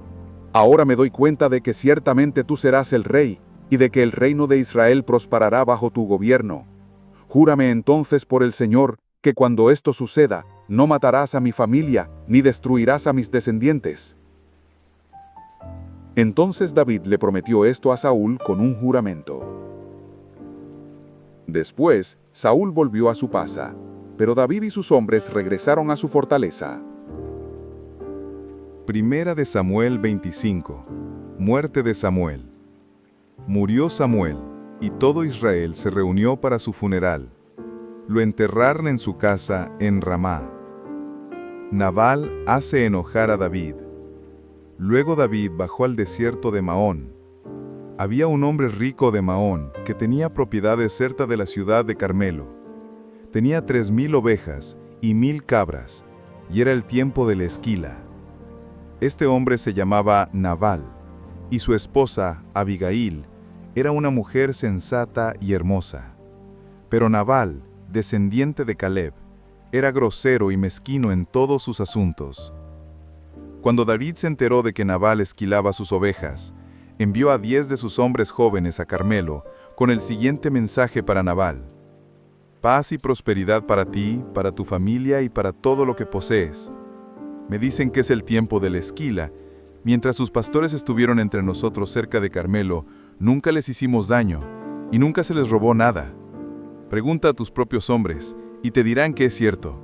[SPEAKER 1] Ahora me doy cuenta de que ciertamente tú serás el rey, y de que el reino de Israel prosperará bajo tu gobierno. Júrame entonces por el Señor, que cuando esto suceda, no matarás a mi familia, ni destruirás a mis descendientes». Entonces David le prometió esto a Saúl con un juramento. Después, Saúl volvió a su casa, pero David y sus hombres regresaron a su fortaleza.
[SPEAKER 3] Primera de Samuel 25. Muerte de Samuel. Murió Samuel, y todo Israel se reunió para su funeral. Lo enterraron en su casa en Ramá. Nabal hace enojar a David. Luego David bajó al desierto de Maón. Había un hombre rico de Maón que tenía propiedades cerca de la ciudad de Carmelo. Tenía 3000 ovejas y 1000 cabras, y era el tiempo de la esquila. Este hombre se llamaba Nabal, y su esposa, Abigail, era una mujer sensata y hermosa. Pero Nabal, descendiente de Caleb, era grosero y mezquino en todos sus asuntos. Cuando David se enteró de que Nabal esquilaba sus ovejas, envió a 10 de sus hombres jóvenes a Carmelo con el siguiente mensaje para Nabal: «Paz y prosperidad para ti, para tu familia y para todo lo que posees. Me dicen que es el tiempo de la esquila. Mientras sus pastores estuvieron entre nosotros cerca de Carmelo, nunca les hicimos daño, y nunca se les robó nada. Pregunta a tus propios hombres, y te dirán que es cierto.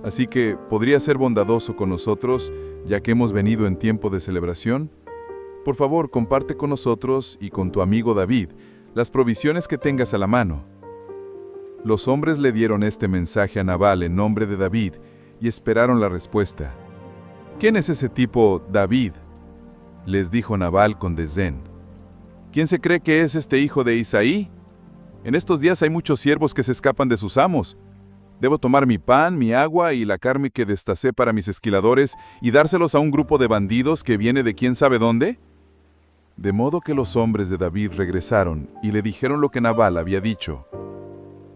[SPEAKER 3] Así que, ¿podrías ser bondadoso con nosotros, ya que hemos venido en tiempo de celebración? Por favor, comparte con nosotros y con tu amigo David las provisiones que tengas a la mano». Los hombres le dieron este mensaje a Nabal en nombre de David y esperaron la respuesta. «¿Quién es ese tipo, David?», les dijo Nabal con desdén. «¿Quién se cree que es este hijo de Isaí? En estos días hay muchos siervos que se escapan de sus amos. Debo tomar mi pan, mi agua y la carne que destacé para mis esquiladores y dárselos a un grupo de bandidos que viene de quién sabe dónde». De modo que los hombres de David regresaron y le dijeron lo que Nabal había dicho.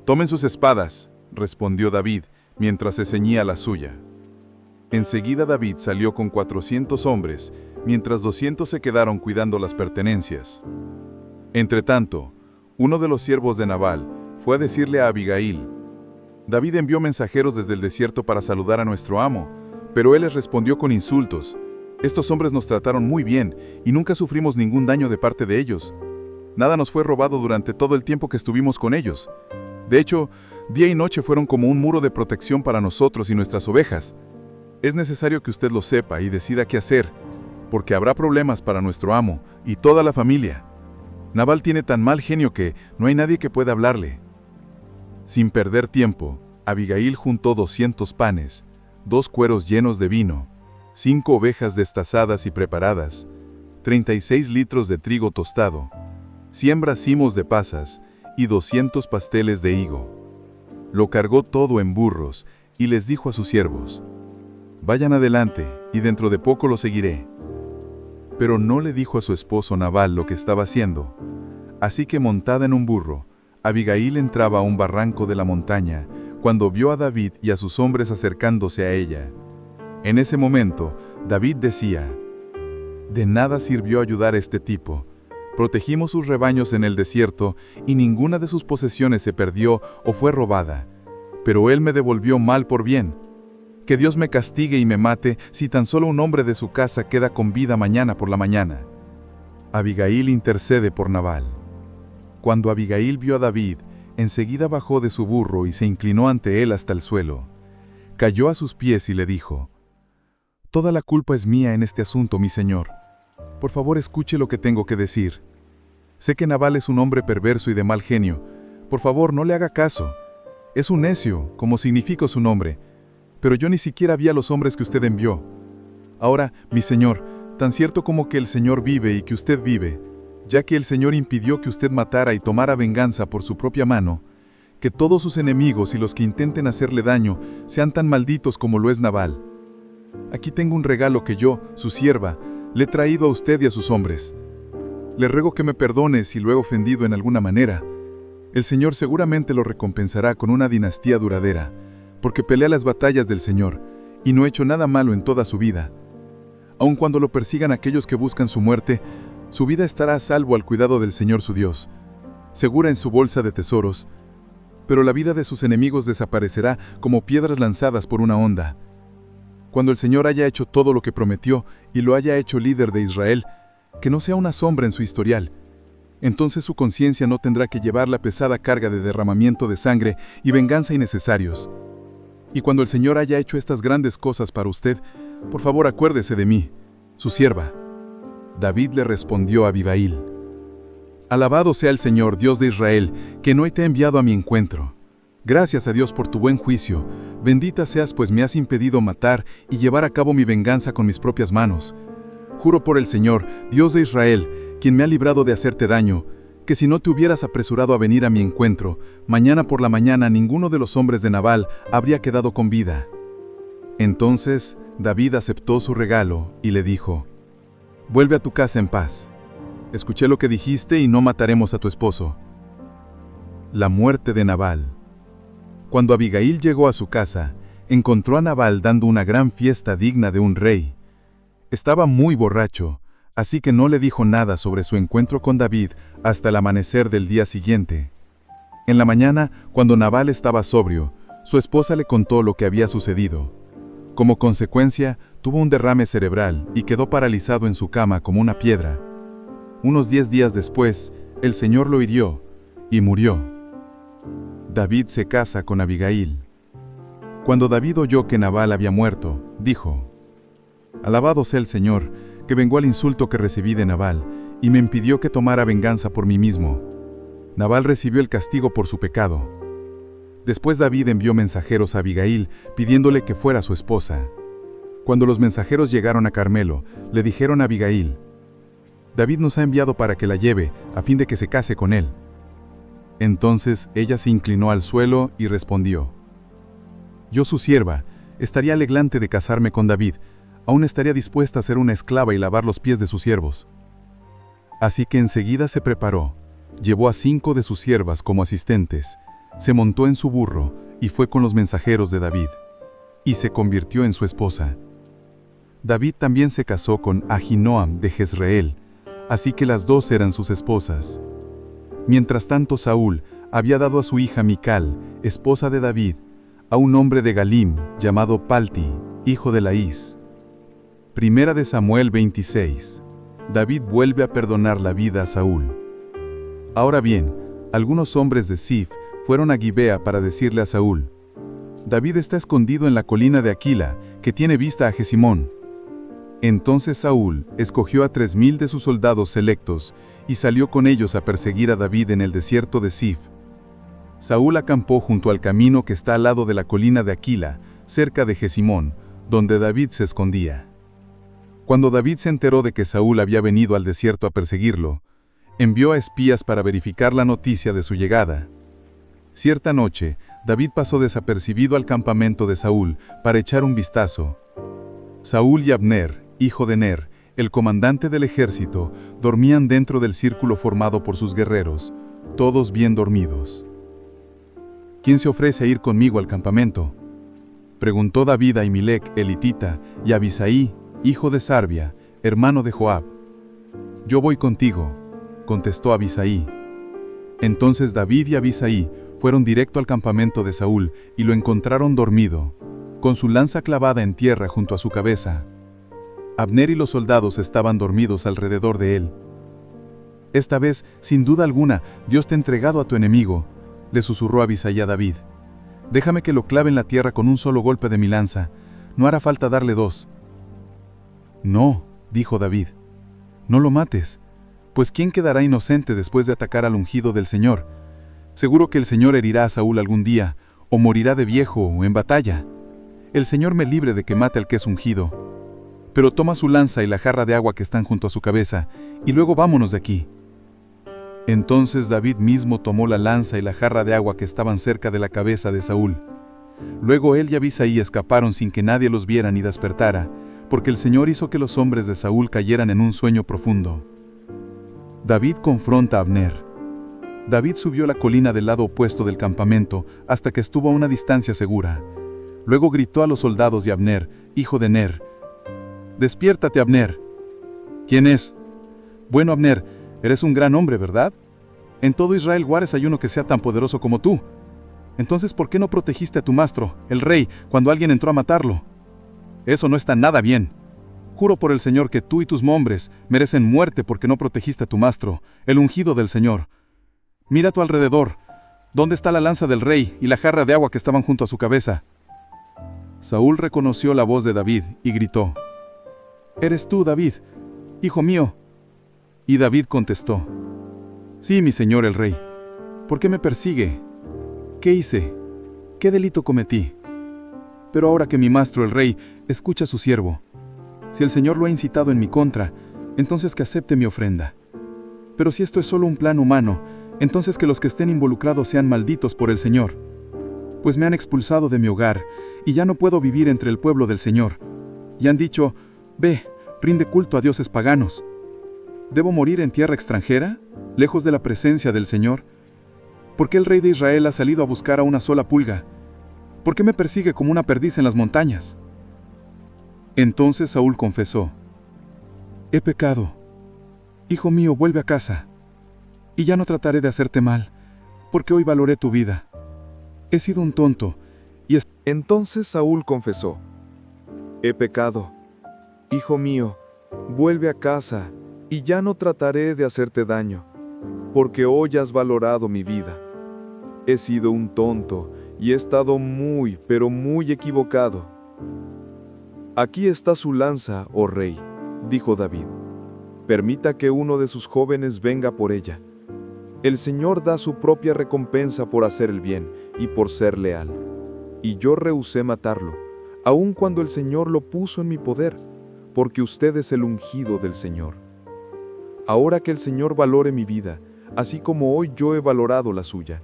[SPEAKER 3] «Tomen sus espadas», respondió David, mientras se ceñía la suya. Enseguida David salió con 400 hombres, mientras 200 se quedaron cuidando las pertenencias. Entretanto, uno de los siervos de Nabal fue a decirle a Abigail: «David envió mensajeros desde el desierto para saludar a nuestro amo, pero él les respondió con insultos. Estos hombres nos trataron muy bien y nunca sufrimos ningún daño de parte de ellos. Nada nos fue robado durante todo el tiempo que estuvimos con ellos. De hecho, día y noche fueron como un muro de protección para nosotros y nuestras ovejas. Es necesario que usted lo sepa y decida qué hacer, porque habrá problemas para nuestro amo y toda la familia. Nabal tiene tan mal genio que no hay nadie que pueda hablarle». Sin perder tiempo, Abigail juntó 200 panes, 2 cueros llenos de vino, 5 ovejas destazadas y preparadas, 36 litros de trigo tostado, 100 racimos de pasas y 200 pasteles de higo. Lo cargó todo en burros y les dijo a sus siervos: «Vayan adelante y dentro de poco lo seguiré». Pero no le dijo a su esposo Nabal lo que estaba haciendo. Así que montada en un burro, Abigail entraba a un barranco de la montaña cuando vio a David y a sus hombres acercándose a ella. En ese momento, David decía: «De nada sirvió ayudar a este tipo. Protegimos sus rebaños en el desierto y ninguna de sus posesiones se perdió o fue robada. Pero él me devolvió mal por bien. Que Dios me castigue y me mate si tan solo un hombre de su casa queda con vida mañana por la mañana». Abigail intercede por Nabal. Cuando Abigail vio a David, enseguida bajó de su burro y se inclinó ante él hasta el suelo. Cayó a sus pies y le dijo: «Toda la culpa es mía en este asunto, mi señor. Por favor, escuche lo que tengo que decir. Sé que Nabal es un hombre perverso y de mal genio. Por favor, no le haga caso. Es un necio, como significa su nombre, pero yo ni siquiera vi a los hombres que usted envió. Ahora, mi señor, tan cierto como que el Señor vive y que usted vive, ya que el Señor impidió que usted matara y tomara venganza por su propia mano, que todos sus enemigos y los que intenten hacerle daño sean tan malditos como lo es Nabal. Aquí tengo un regalo que yo, su sierva, le he traído a usted y a sus hombres. Le ruego que me perdone si lo he ofendido en alguna manera. El Señor seguramente lo recompensará con una dinastía duradera, porque pelea las batallas del Señor, y no ha hecho nada malo en toda su vida. Aun cuando lo persigan aquellos que buscan su muerte, su vida estará a salvo al cuidado del Señor su Dios, segura en su bolsa de tesoros, pero la vida de sus enemigos desaparecerá como piedras lanzadas por una onda. Cuando el Señor haya hecho todo lo que prometió y lo haya hecho líder de Israel, que no sea una sombra en su historial, entonces su conciencia no tendrá que llevar la pesada carga de derramamiento de sangre y venganza innecesarios. Y cuando el Señor haya hecho estas grandes cosas para usted, por favor acuérdese de mí, su sierva. David le respondió a Abigail: Alabado sea el Señor, Dios de Israel, que no te ha enviado a mi encuentro. Gracias a Dios por tu buen juicio. Bendita seas, pues me has impedido matar y llevar a cabo mi venganza con mis propias manos. Juro por el Señor, Dios de Israel, quien me ha librado de hacerte daño, que si no te hubieras apresurado a venir a mi encuentro, mañana por la mañana ninguno de los hombres de Nabal habría quedado con vida. Entonces David aceptó su regalo y le dijo: Vuelve a tu casa en paz. Escuché lo que dijiste y no mataremos a tu esposo. La muerte de Nabal. Cuando Abigail llegó a su casa, encontró a Nabal dando una gran fiesta digna de un rey. Estaba muy borracho, así que no le dijo nada sobre su encuentro con David hasta el amanecer del día siguiente. En la mañana, cuando Nabal estaba sobrio, su esposa le contó lo que había sucedido. Como consecuencia, tuvo un derrame cerebral y quedó paralizado en su cama como una piedra. Unos 10 días después, el Señor lo hirió y murió. David se casa con Abigail. Cuando David oyó que Nabal había muerto, dijo: Alabado sea el Señor, que vengó al insulto que recibí de Nabal, y me impidió que tomara venganza por mí mismo. Nabal recibió el castigo por su pecado. Después David envió mensajeros a Abigail, pidiéndole que fuera su esposa. Cuando los mensajeros llegaron a Carmelo, le dijeron a Abigail: David nos ha enviado para que la lleve, a fin de que se case con él. Entonces ella se inclinó al suelo y respondió: Yo, su sierva, estaría alegrante de casarme con David, aún estaría dispuesta a ser una esclava y lavar los pies de sus siervos. Así que enseguida se preparó, llevó a 5 de sus siervas como asistentes, se montó en su burro y fue con los mensajeros de David, y se convirtió en su esposa. David también se casó con Ahinoam de Jezreel, así que las 2 eran sus esposas. Mientras tanto Saúl había dado a su hija Mical, esposa de David, a un hombre de Galim llamado Palti, hijo de Laís. Primera de Samuel 26. David vuelve a perdonar la vida a Saúl. Ahora bien, algunos hombres de Sif fueron a Gibea para decirle a Saúl: David está escondido en la colina de Aquila, que tiene vista a Jesimón. Entonces Saúl escogió a 3000 de sus soldados selectos y salió con ellos a perseguir a David en el desierto de Sif. Saúl acampó junto al camino que está al lado de la colina de Aquila, cerca de Jesimón, donde David se escondía. Cuando David se enteró de que Saúl había venido al desierto a perseguirlo, envió a espías para verificar la noticia de su llegada. Cierta noche, David pasó desapercibido al campamento de Saúl para echar un vistazo. Saúl y Abner, hijo de Ner, el comandante del ejército, dormían dentro del círculo formado por sus guerreros, todos bien dormidos. ¿Quién se ofrece a ir conmigo al campamento?, preguntó David a Ahimelech elitita y a Abisaí, hijo de Sarbia, hermano de Joab. Yo voy contigo, contestó Abisaí. Entonces David y Abisaí fueron directo al campamento de Saúl y lo encontraron dormido, con su lanza clavada en tierra junto a su cabeza. Abner y los soldados estaban dormidos alrededor de él. Esta vez, sin duda alguna, Dios te ha entregado a tu enemigo, le susurró Abisaí a David. Déjame que lo clave en la tierra con un solo golpe de mi lanza, no hará falta darle 2. No, dijo David, no lo mates, pues ¿quién quedará inocente después de atacar al ungido del Señor? Seguro que el Señor herirá a Saúl algún día, o morirá de viejo o en batalla. El Señor me libre de que mate al que es ungido. Pero toma su lanza y la jarra de agua que están junto a su cabeza, y luego vámonos de aquí». Entonces David mismo tomó la lanza y la jarra de agua que estaban cerca de la cabeza de Saúl. Luego él y Abisai escaparon sin que nadie los viera ni despertara, porque el Señor hizo que los hombres de Saúl cayeran en un sueño profundo. David confronta a Abner. David subió la colina del lado opuesto del campamento hasta que estuvo a una distancia segura. Luego gritó a los soldados de Abner, hijo de Ner: «Despiértate, Abner». «¿Quién es?». «Bueno, Abner, eres un gran hombre, ¿verdad? En todo Israel guares hay uno que sea tan poderoso como tú. Entonces, ¿por qué no protegiste a tu mastro, el rey, cuando alguien entró a matarlo? Eso no está nada bien. Juro por el Señor que tú y tus hombres merecen muerte porque no protegiste a tu mastro, el ungido del Señor. Mira a tu alrededor. ¿Dónde está la lanza del rey y la jarra de agua que estaban junto a su cabeza?». Saúl reconoció la voz de David y gritó: «¿Eres tú, David, hijo mío?». Y David contestó: «Sí, mi señor el rey. ¿Por qué me persigue? ¿Qué hice? ¿Qué delito cometí? Pero ahora que mi mastro el rey escucha a su siervo, si el Señor lo ha incitado en mi contra, entonces que acepte mi ofrenda. Pero si esto es solo un plan humano, entonces que los que estén involucrados sean malditos por el Señor. Pues me han expulsado de mi hogar, y ya no puedo vivir entre el pueblo del Señor. Y han dicho: ve, rinde culto a dioses paganos. ¿Debo morir en tierra extranjera, lejos de la presencia del Señor? ¿Por qué el rey de Israel ha salido a buscar a una sola pulga? ¿Por qué me persigue como una perdiz en las montañas?». Entonces Saúl confesó: «He pecado. Hijo mío, vuelve a casa, y ya no trataré de hacerte mal, porque hoy valoré tu vida. He sido un tonto, y
[SPEAKER 1] Entonces Saúl confesó: «He pecado. Hijo mío, vuelve a casa, y ya no trataré de hacerte daño, porque hoy has valorado mi vida. He sido un tonto, y he estado muy, pero muy equivocado». «Aquí está su lanza, oh rey», dijo David. «Permita que uno de sus jóvenes venga por ella. El Señor da su propia recompensa por hacer el bien y por ser leal. Y yo rehusé matarlo, aun cuando el Señor lo puso en mi poder, porque usted es el ungido del Señor. Ahora que el Señor valore mi vida, así como hoy yo he valorado la suya,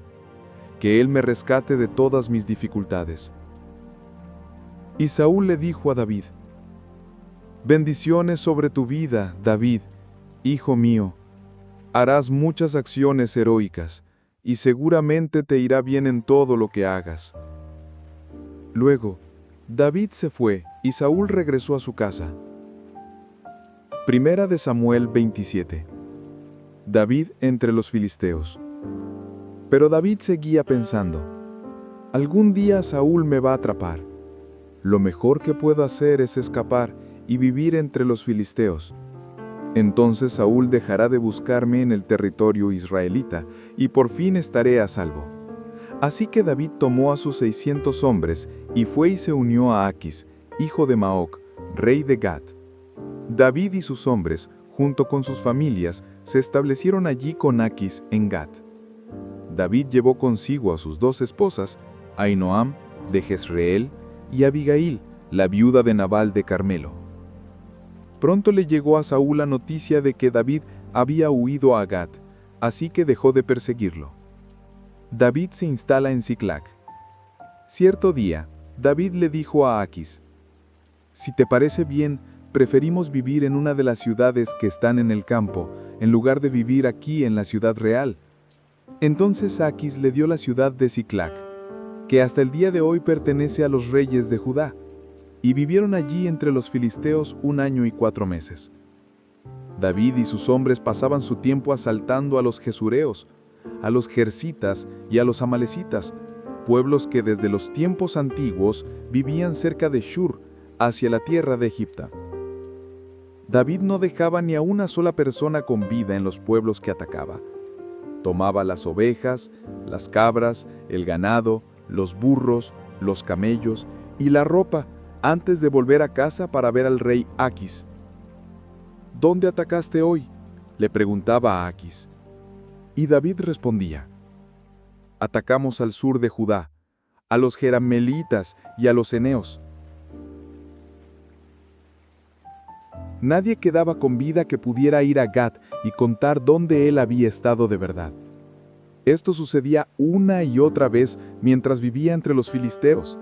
[SPEAKER 1] que Él me rescate de todas mis dificultades». Y Saúl le dijo a David: «Bendiciones sobre tu vida, David, hijo mío. Harás muchas acciones heroicas, y seguramente te irá bien en todo lo que hagas». Luego, David se fue, y Saúl regresó a su casa. Primera de Samuel 27. David entre los filisteos. Pero David seguía pensando: «Algún día Saúl me va a atrapar. Lo mejor que puedo hacer es escapar y vivir entre los filisteos. Entonces Saúl dejará de buscarme en el territorio israelita, y por fin estaré a salvo». Así que David tomó a sus 600 hombres y fue y se unió a Aquis, hijo de Maoc, rey de Gat. David y sus hombres, junto con sus familias, se establecieron allí con Aquis en Gat. David llevó consigo a sus 2 esposas, Ahinoam, de Jezreel, y Abigail, la viuda de Nabal de Carmelo. Pronto le llegó a Saúl la noticia de que David había huido a Gat, así que dejó de perseguirlo. David se instala en Siclag. Cierto día, David le dijo a Aquis: «Si te parece bien, preferimos vivir en una de las ciudades que están en el campo, en lugar de vivir aquí en la ciudad real». Entonces Aquis le dio la ciudad de Siclag, que hasta el día de hoy pertenece a los reyes de Judá, y vivieron allí entre los filisteos 1 año y 4 meses. David y sus hombres pasaban su tiempo asaltando a los gesureos, a los jersitas y a los amalecitas, pueblos que desde los tiempos antiguos vivían cerca de Shur, hacia la tierra de Egipto. David no dejaba ni a una sola persona con vida en los pueblos que atacaba. Tomaba las ovejas, las cabras, el ganado, los burros, los camellos y la ropa antes de volver a casa para ver al rey Aquis. «¿Dónde atacaste hoy?», le preguntaba a Aquis. Y David respondía: «Atacamos al sur de Judá, a los jeramelitas y a los eneos. Nadie quedaba con vida que pudiera ir a Gat y contar dónde él había estado de verdad. Esto sucedía una y otra vez mientras vivía entre los filisteos.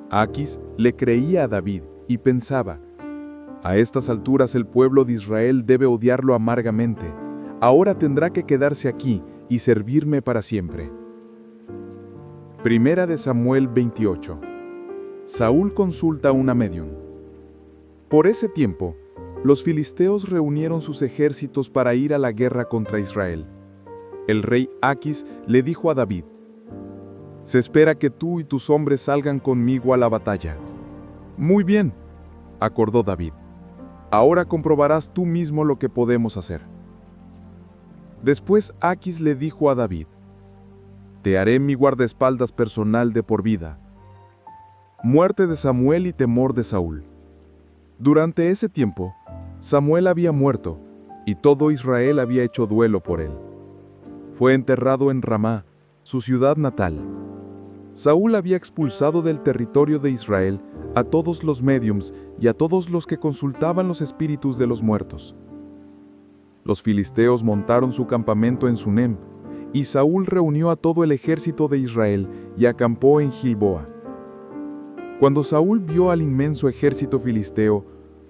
[SPEAKER 1] Aquis le creía a David y pensaba: a estas alturas el pueblo de Israel debe odiarlo amargamente. Ahora tendrá que quedarse aquí y servirme para siempre. Primera de Samuel 28. Saúl consulta a una médium. Por ese tiempo, los filisteos reunieron sus ejércitos para ir a la guerra contra Israel. El rey Aquis le dijo a David: se espera que tú y tus hombres salgan conmigo a la batalla. Muy bien, acordó David. Ahora comprobarás tú mismo lo que podemos hacer. Después Aquis le dijo a David: te haré mi guardaespaldas personal de por vida. Muerte de Samuel y temor de Saúl. Durante ese tiempo, Samuel había muerto, y todo Israel había hecho duelo por él. Fue enterrado en Ramá, su ciudad natal. Saúl había expulsado del territorio de Israel a todos los médiums y a todos los que consultaban los espíritus de los muertos. Los filisteos montaron su campamento en Sunem, y Saúl reunió a todo el ejército de Israel y acampó en Gilboa. Cuando Saúl vio al inmenso ejército filisteo,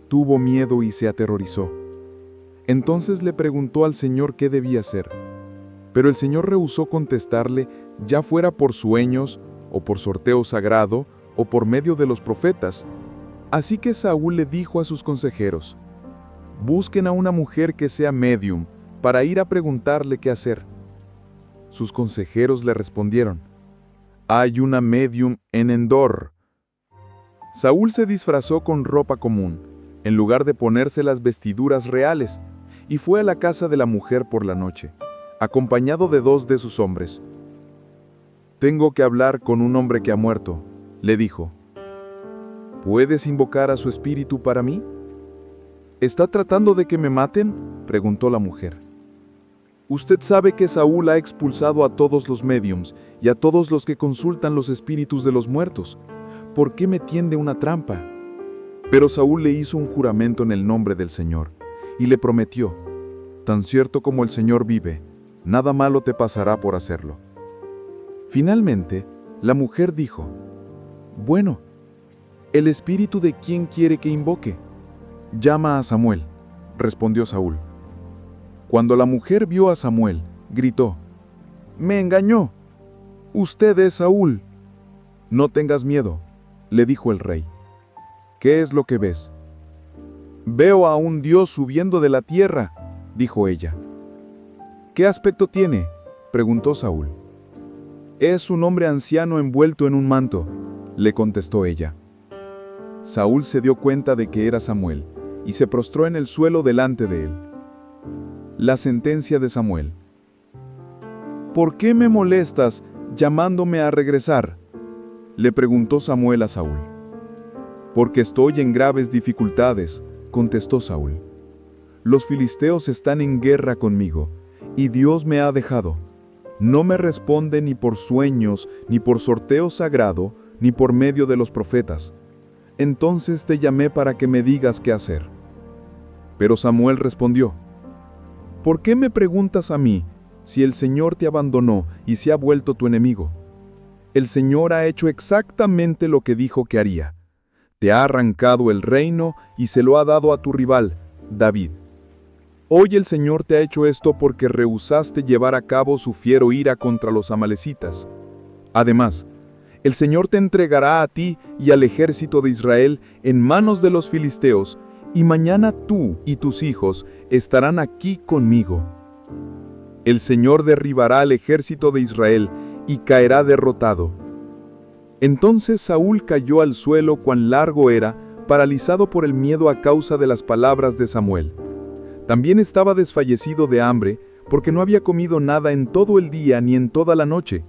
[SPEAKER 1] tuvo miedo y se aterrorizó. Entonces le preguntó al Señor qué debía hacer. Pero el Señor rehusó contestarle, ya fuera por sueños, o por sorteo sagrado, o por medio de los profetas. Así que Saúl le dijo a sus consejeros: busquen a una mujer que sea médium, para ir a preguntarle qué hacer. Sus consejeros le respondieron: hay una médium en Endor. Saúl se disfrazó con ropa común, en lugar de ponerse las vestiduras reales, y fue a la casa de la mujer por la noche, acompañado de 2 de sus hombres. Tengo que hablar con un hombre que ha muerto, le dijo. ¿Puedes invocar a su espíritu para mí? ¿Está tratando de que me maten?, preguntó la mujer. Usted sabe que Saúl ha expulsado a todos los médiums y a todos los que consultan los espíritus de los muertos. ¿Por qué me tiende una trampa? Pero Saúl le hizo un juramento en el nombre del Señor, y le prometió: tan cierto como el Señor vive, nada malo te pasará por hacerlo. Finalmente, la mujer dijo: bueno, ¿el espíritu de quién quiere que invoque? Llama a Samuel, respondió Saúl. Cuando la mujer vio a Samuel, gritó: me engañó. Usted es Saúl. No tengas miedo, le dijo el rey. ¿Qué es lo que ves? Veo a un dios subiendo de la tierra, dijo ella. ¿Qué aspecto tiene?, preguntó Saúl. Es un hombre anciano envuelto en un manto, le contestó ella. Saúl se dio cuenta de que era Samuel, y se prostró en el suelo delante de él. La sentencia de Samuel. ¿Por qué me molestas llamándome a regresar?, le preguntó Samuel a Saúl. Porque estoy en graves dificultades, contestó Saúl. Los filisteos están en guerra conmigo, y Dios me ha dejado. No me responde ni por sueños, ni por sorteo sagrado, ni por medio de los profetas. Entonces te llamé para que me digas qué hacer. Pero Samuel respondió: ¿por qué me preguntas a mí, si el Señor te abandonó y se ha vuelto tu enemigo? El Señor ha hecho exactamente lo que dijo que haría. Te ha arrancado el reino y se lo ha dado a tu rival, David. Hoy el Señor te ha hecho esto porque rehusaste llevar a cabo su fiero ira contra los amalecitas. Además, el Señor te entregará a ti y al ejército de Israel en manos de los filisteos, y mañana tú y tus hijos estarán aquí conmigo. El Señor derribará al ejército de Israel y caerá derrotado. Entonces Saúl cayó al suelo cuán largo era, paralizado por el miedo a causa de las palabras de Samuel. También estaba desfallecido de hambre, porque no había comido nada en todo el día ni en toda la noche.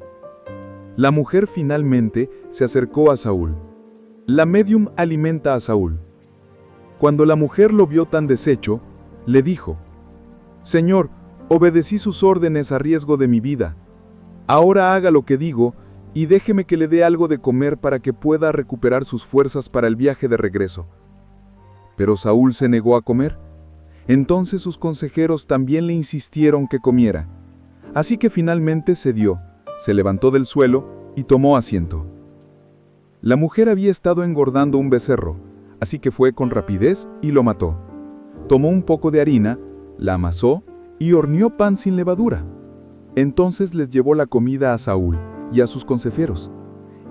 [SPEAKER 1] La mujer finalmente se acercó a Saúl. La médium alimenta a Saúl. Cuando la mujer lo vio tan deshecho, le dijo: Señor, obedecí sus órdenes a riesgo de mi vida. Ahora haga lo que digo, y déjeme que le dé algo de comer para que pueda recuperar sus fuerzas para el viaje de regreso. Pero Saúl se negó a comer. Entonces sus consejeros también le insistieron que comiera. Así que finalmente cedió, se levantó del suelo y tomó asiento. La mujer había estado engordando un becerro, así que fue con rapidez y lo mató. Tomó un poco de harina, la amasó y horneó pan sin levadura. Entonces les llevó la comida a Saúl y a sus consejeros,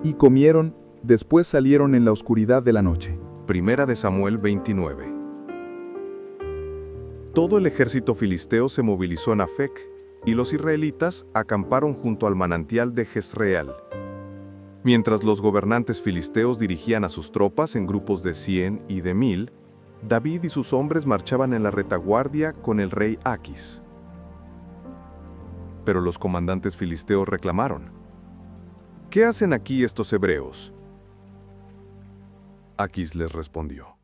[SPEAKER 1] y comieron, después salieron en la oscuridad de la noche.
[SPEAKER 3] Primera de Samuel 29. Todo el ejército filisteo se movilizó en Afec, y los israelitas acamparon junto al manantial de Jezreel. Mientras los gobernantes filisteos dirigían a sus tropas en grupos de 100 y de 1000, David y sus hombres marchaban en la retaguardia con el rey Aquis. Pero los comandantes filisteos reclamaron: ¿Qué hacen aquí estos hebreos? Aquis les respondió: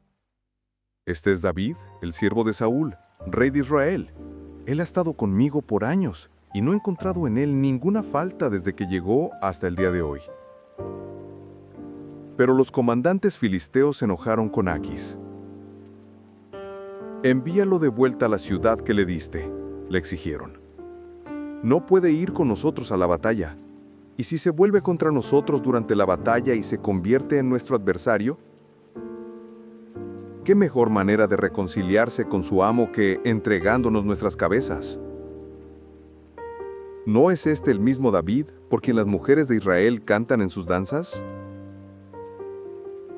[SPEAKER 3] Este es David, el siervo de Saúl, rey de Israel. Él ha estado conmigo por años y no he encontrado en él ninguna falta desde que llegó hasta el día de hoy. Pero los comandantes filisteos se enojaron con Aquis. Envíalo de vuelta a la ciudad que le diste, le exigieron. No puede ir con nosotros a la batalla. ¿Y si se vuelve contra nosotros durante la batalla y se convierte en nuestro adversario? ¿Qué mejor manera de reconciliarse con su amo que entregándonos nuestras cabezas? ¿No es este el mismo David, por quien las mujeres de Israel cantan en sus danzas?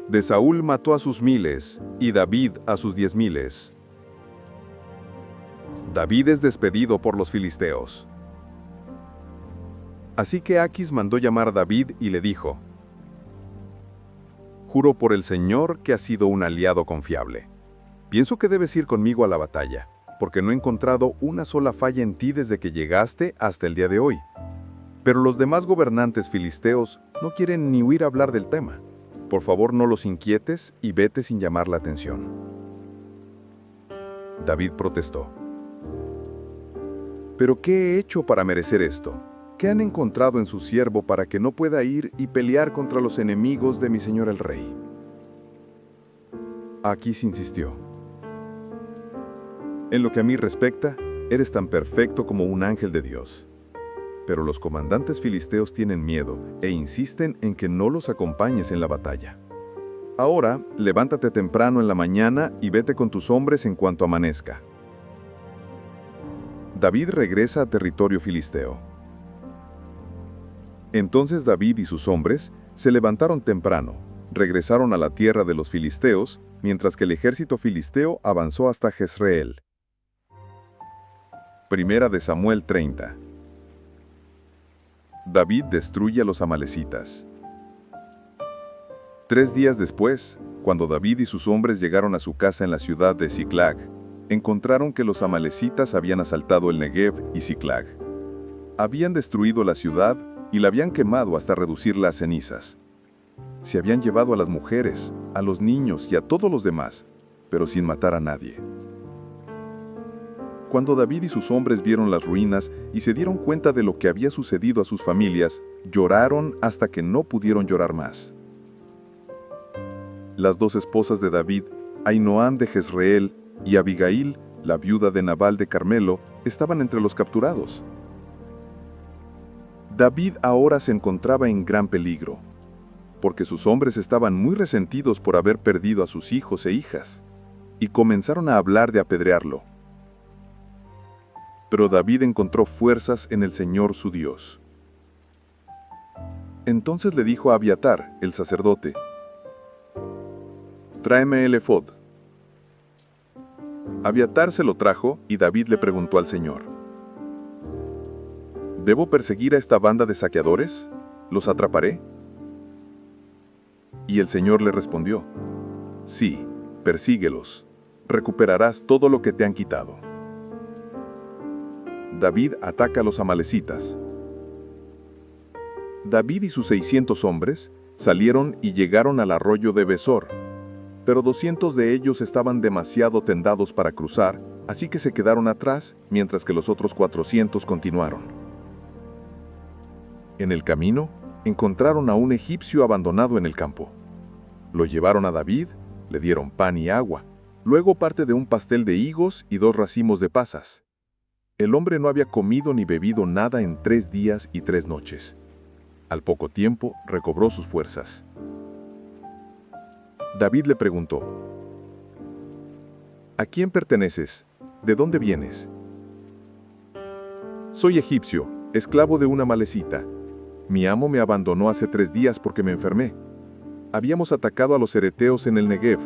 [SPEAKER 3] De Saúl mató a sus 1000 y David a sus 10,000. David es despedido por los filisteos. Así que Aquis mandó llamar a David y le dijo: Juro por el Señor que has sido un aliado confiable. Pienso que debes ir conmigo a la batalla, porque no he encontrado una sola falla en ti desde que llegaste hasta el día de hoy. Pero los demás gobernantes filisteos no quieren ni oír hablar del tema. Por favor, no los inquietes y vete sin llamar la atención. David protestó: ¿Pero qué he hecho para merecer esto? ¿Qué han encontrado en su siervo para que no pueda ir y pelear contra los enemigos de mi señor el rey? Aquis insistió: En lo que a mí respecta, eres tan perfecto como un ángel de Dios. Pero los comandantes filisteos tienen miedo e insisten en que no los acompañes en la batalla. Ahora, levántate temprano en la mañana y vete con tus hombres en cuanto amanezca. David regresa a territorio filisteo. Entonces David y sus hombres se levantaron temprano, regresaron a la tierra de los filisteos, mientras que el ejército filisteo avanzó hasta Jezreel. Primera de Samuel 30. David destruye a los amalecitas. 3 días después, cuando David y sus hombres llegaron a su casa en la ciudad de Ziklag, encontraron que los amalecitas habían asaltado el Negev y Ziklag. Habían destruido la ciudad y la habían quemado hasta reducirla a cenizas. Se habían llevado a las mujeres, a los niños y a todos los demás, pero sin matar a nadie. Cuando David y sus hombres vieron las ruinas y se dieron cuenta de lo que había sucedido a sus familias, lloraron hasta que no pudieron llorar más. Las 2 esposas de David, Ahinoam de Jezreel y Abigail, la viuda de Nabal de Carmelo, estaban entre los capturados. David ahora se encontraba en gran peligro, porque sus hombres estaban muy resentidos por haber perdido a sus hijos e hijas, y comenzaron a hablar de apedrearlo. Pero David encontró fuerzas en el Señor su Dios. Entonces le dijo a Abiatar, el sacerdote: «Tráeme el efod». Abiatar se lo trajo y David le preguntó al Señor: ¿Debo perseguir a esta banda de saqueadores? ¿Los atraparé? Y el Señor le respondió: Sí, persíguelos. Recuperarás todo lo que te han quitado. David ataca a los amalecitas. David y sus 600 hombres salieron y llegaron al arroyo de Besor, pero 200 de ellos estaban demasiado tendados para cruzar, así que se quedaron atrás, mientras que los otros 400 continuaron. En el camino, encontraron a un egipcio abandonado en el campo. Lo llevaron a David, le dieron pan y agua, luego parte de un pastel de higos y 2 racimos de pasas. El hombre no había comido ni bebido nada en 3 días y 3 noches. Al poco tiempo recobró sus fuerzas. David le preguntó: ¿A quién perteneces? ¿De dónde vienes? Soy egipcio, esclavo de una malecita. Mi amo me abandonó hace 3 días porque me enfermé. Habíamos atacado a los ereteos en el Negev,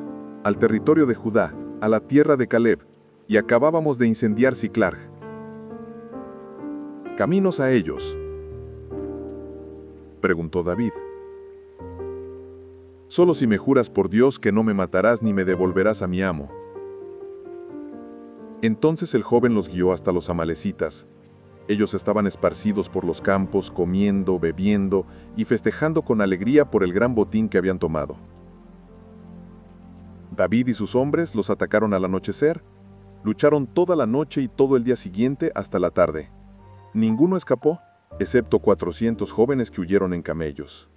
[SPEAKER 3] al territorio de Judá, a la tierra de Caleb, y acabábamos de incendiar Siclag. ¿Caminos a ellos?, preguntó David. Solo si me juras por Dios que no me matarás ni me devolverás a mi amo. Entonces el joven los guió hasta los amalecitas. Ellos estaban esparcidos por los campos, comiendo, bebiendo y festejando con alegría por el gran botín que habían tomado. David y sus hombres los atacaron al anochecer, lucharon toda la noche y todo el día siguiente hasta la tarde. Ninguno escapó, excepto 400 jóvenes que huyeron en camellos.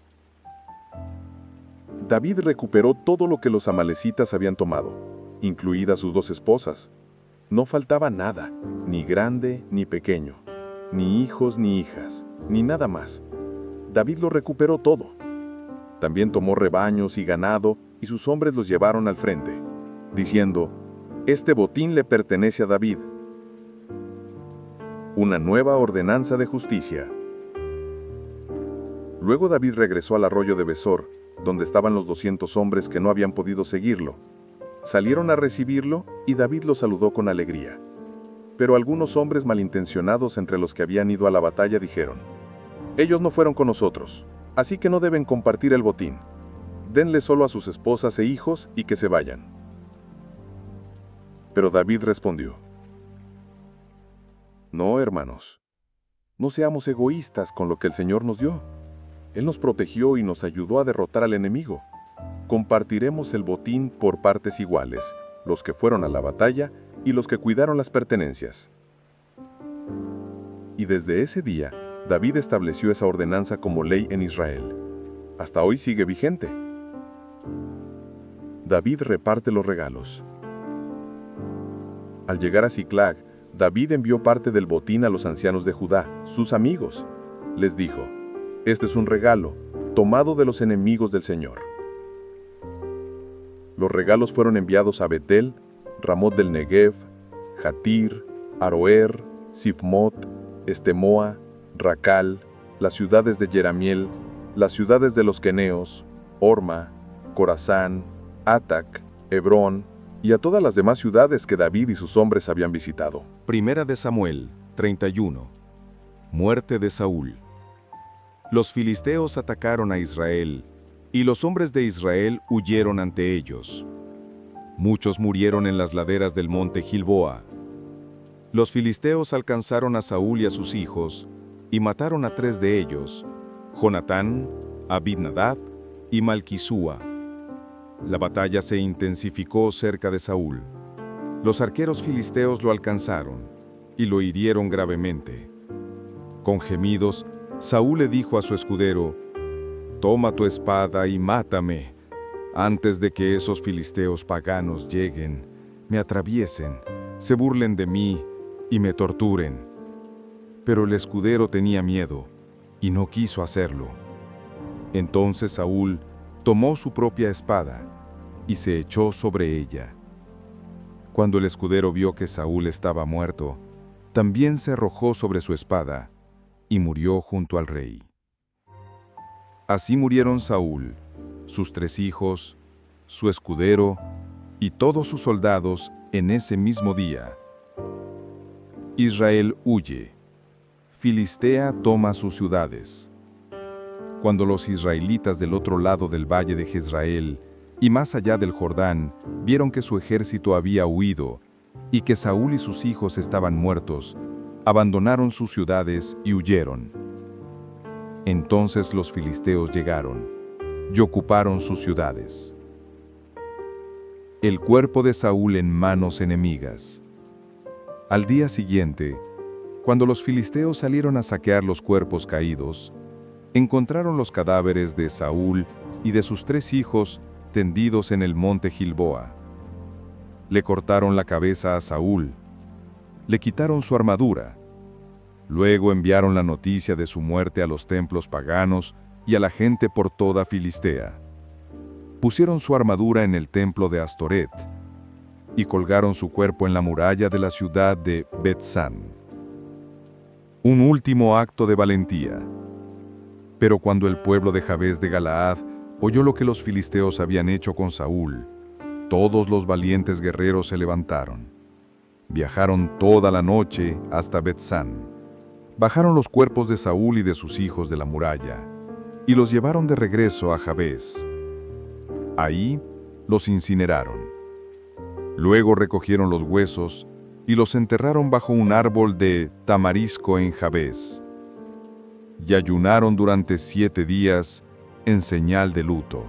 [SPEAKER 3] David recuperó todo lo que los amalecitas habían tomado, incluidas sus 2 esposas. No faltaba nada, ni grande ni pequeño, ni hijos ni hijas, ni nada más. David lo recuperó todo. También tomó rebaños y ganado, y sus hombres los llevaron al frente, diciendo: «Este botín le pertenece a David». Una nueva ordenanza de justicia. Luego David regresó al arroyo de Besor, donde estaban los 200 hombres que no habían podido seguirlo. Salieron a recibirlo y David los saludó con alegría. Pero algunos hombres malintencionados entre los que habían ido a la batalla dijeron: «Ellos no fueron con nosotros, así que no deben compartir el botín. Denle solo a sus esposas e hijos y que se vayan». Pero David respondió: «No, hermanos, no seamos egoístas con lo que el Señor nos dio. Él nos protegió y nos ayudó a derrotar al enemigo. Compartiremos el botín por partes iguales, los que fueron a la batalla y los que cuidaron las pertenencias». Y desde ese día, David estableció esa ordenanza como ley en Israel. Hasta hoy sigue vigente. David reparte los regalos. Al llegar a Siclag, David envió parte del botín a los ancianos de Judá, sus amigos. Les dijo: «Este es un regalo, tomado de los enemigos del Señor». Los regalos fueron enviados a Betel, Ramot del Negev, Jatir, Aroer, Sifmot, Estemoa, Racal, las ciudades de Jeramiel, las ciudades de los queneos, Orma, Corazán, Atac, Hebrón, y a todas las demás ciudades que David y sus hombres habían visitado.
[SPEAKER 6] Primera de Samuel 31. Muerte de Saúl. Los filisteos atacaron a Israel, y los hombres de Israel huyeron ante ellos. Muchos murieron en las laderas del monte Gilboa. Los filisteos alcanzaron a Saúl y a sus hijos, y mataron a 3 de ellos, Jonatán, Abinadab y Malquisúa. La batalla se intensificó cerca de Saúl. Los arqueros filisteos lo alcanzaron y lo hirieron gravemente. Con gemidos, Saúl le dijo a su escudero: «Toma tu espada y mátame, antes de que esos filisteos paganos lleguen, me atraviesen, se burlen de mí y me torturen». Pero el escudero tenía miedo y no quiso hacerlo. Entonces Saúl tomó su propia espada y se echó sobre ella. Cuando el escudero vio que Saúl estaba muerto, también se arrojó sobre su espada y murió junto al rey. Así murieron Saúl, sus 3 hijos, su escudero y todos sus soldados en ese mismo día. Israel huye. Filistea toma sus ciudades. Cuando los israelitas del otro lado del valle de Jezreel y más allá del Jordán vieron que su ejército había huido y que Saúl y sus hijos estaban muertos, abandonaron sus ciudades y huyeron. Entonces los filisteos llegaron y ocuparon sus ciudades. El cuerpo de Saúl en manos enemigas. Al día siguiente, cuando los filisteos salieron a saquear los cuerpos caídos, encontraron los cadáveres de Saúl y de sus 3 hijos tendidos en el monte Gilboa. Le cortaron la cabeza a Saúl, le quitaron su armadura. Luego enviaron la noticia de su muerte a los templos paganos y a la gente por toda Filistea. Pusieron su armadura en el templo de Astoret y colgaron su cuerpo en la muralla de la ciudad de Bet-San. Un último acto de valentía. Pero cuando el pueblo de Jabes de Galaad oyó lo que los filisteos habían hecho con Saúl, todos los valientes guerreros se levantaron. Viajaron toda la noche hasta Bet-San. Bajaron los cuerpos de Saúl y de sus hijos de la muralla y los llevaron de regreso a Jabes. Ahí los incineraron. Luego recogieron los huesos y los enterraron bajo un árbol de tamarisco en Jabes. Y ayunaron durante 7 días en señal de luto.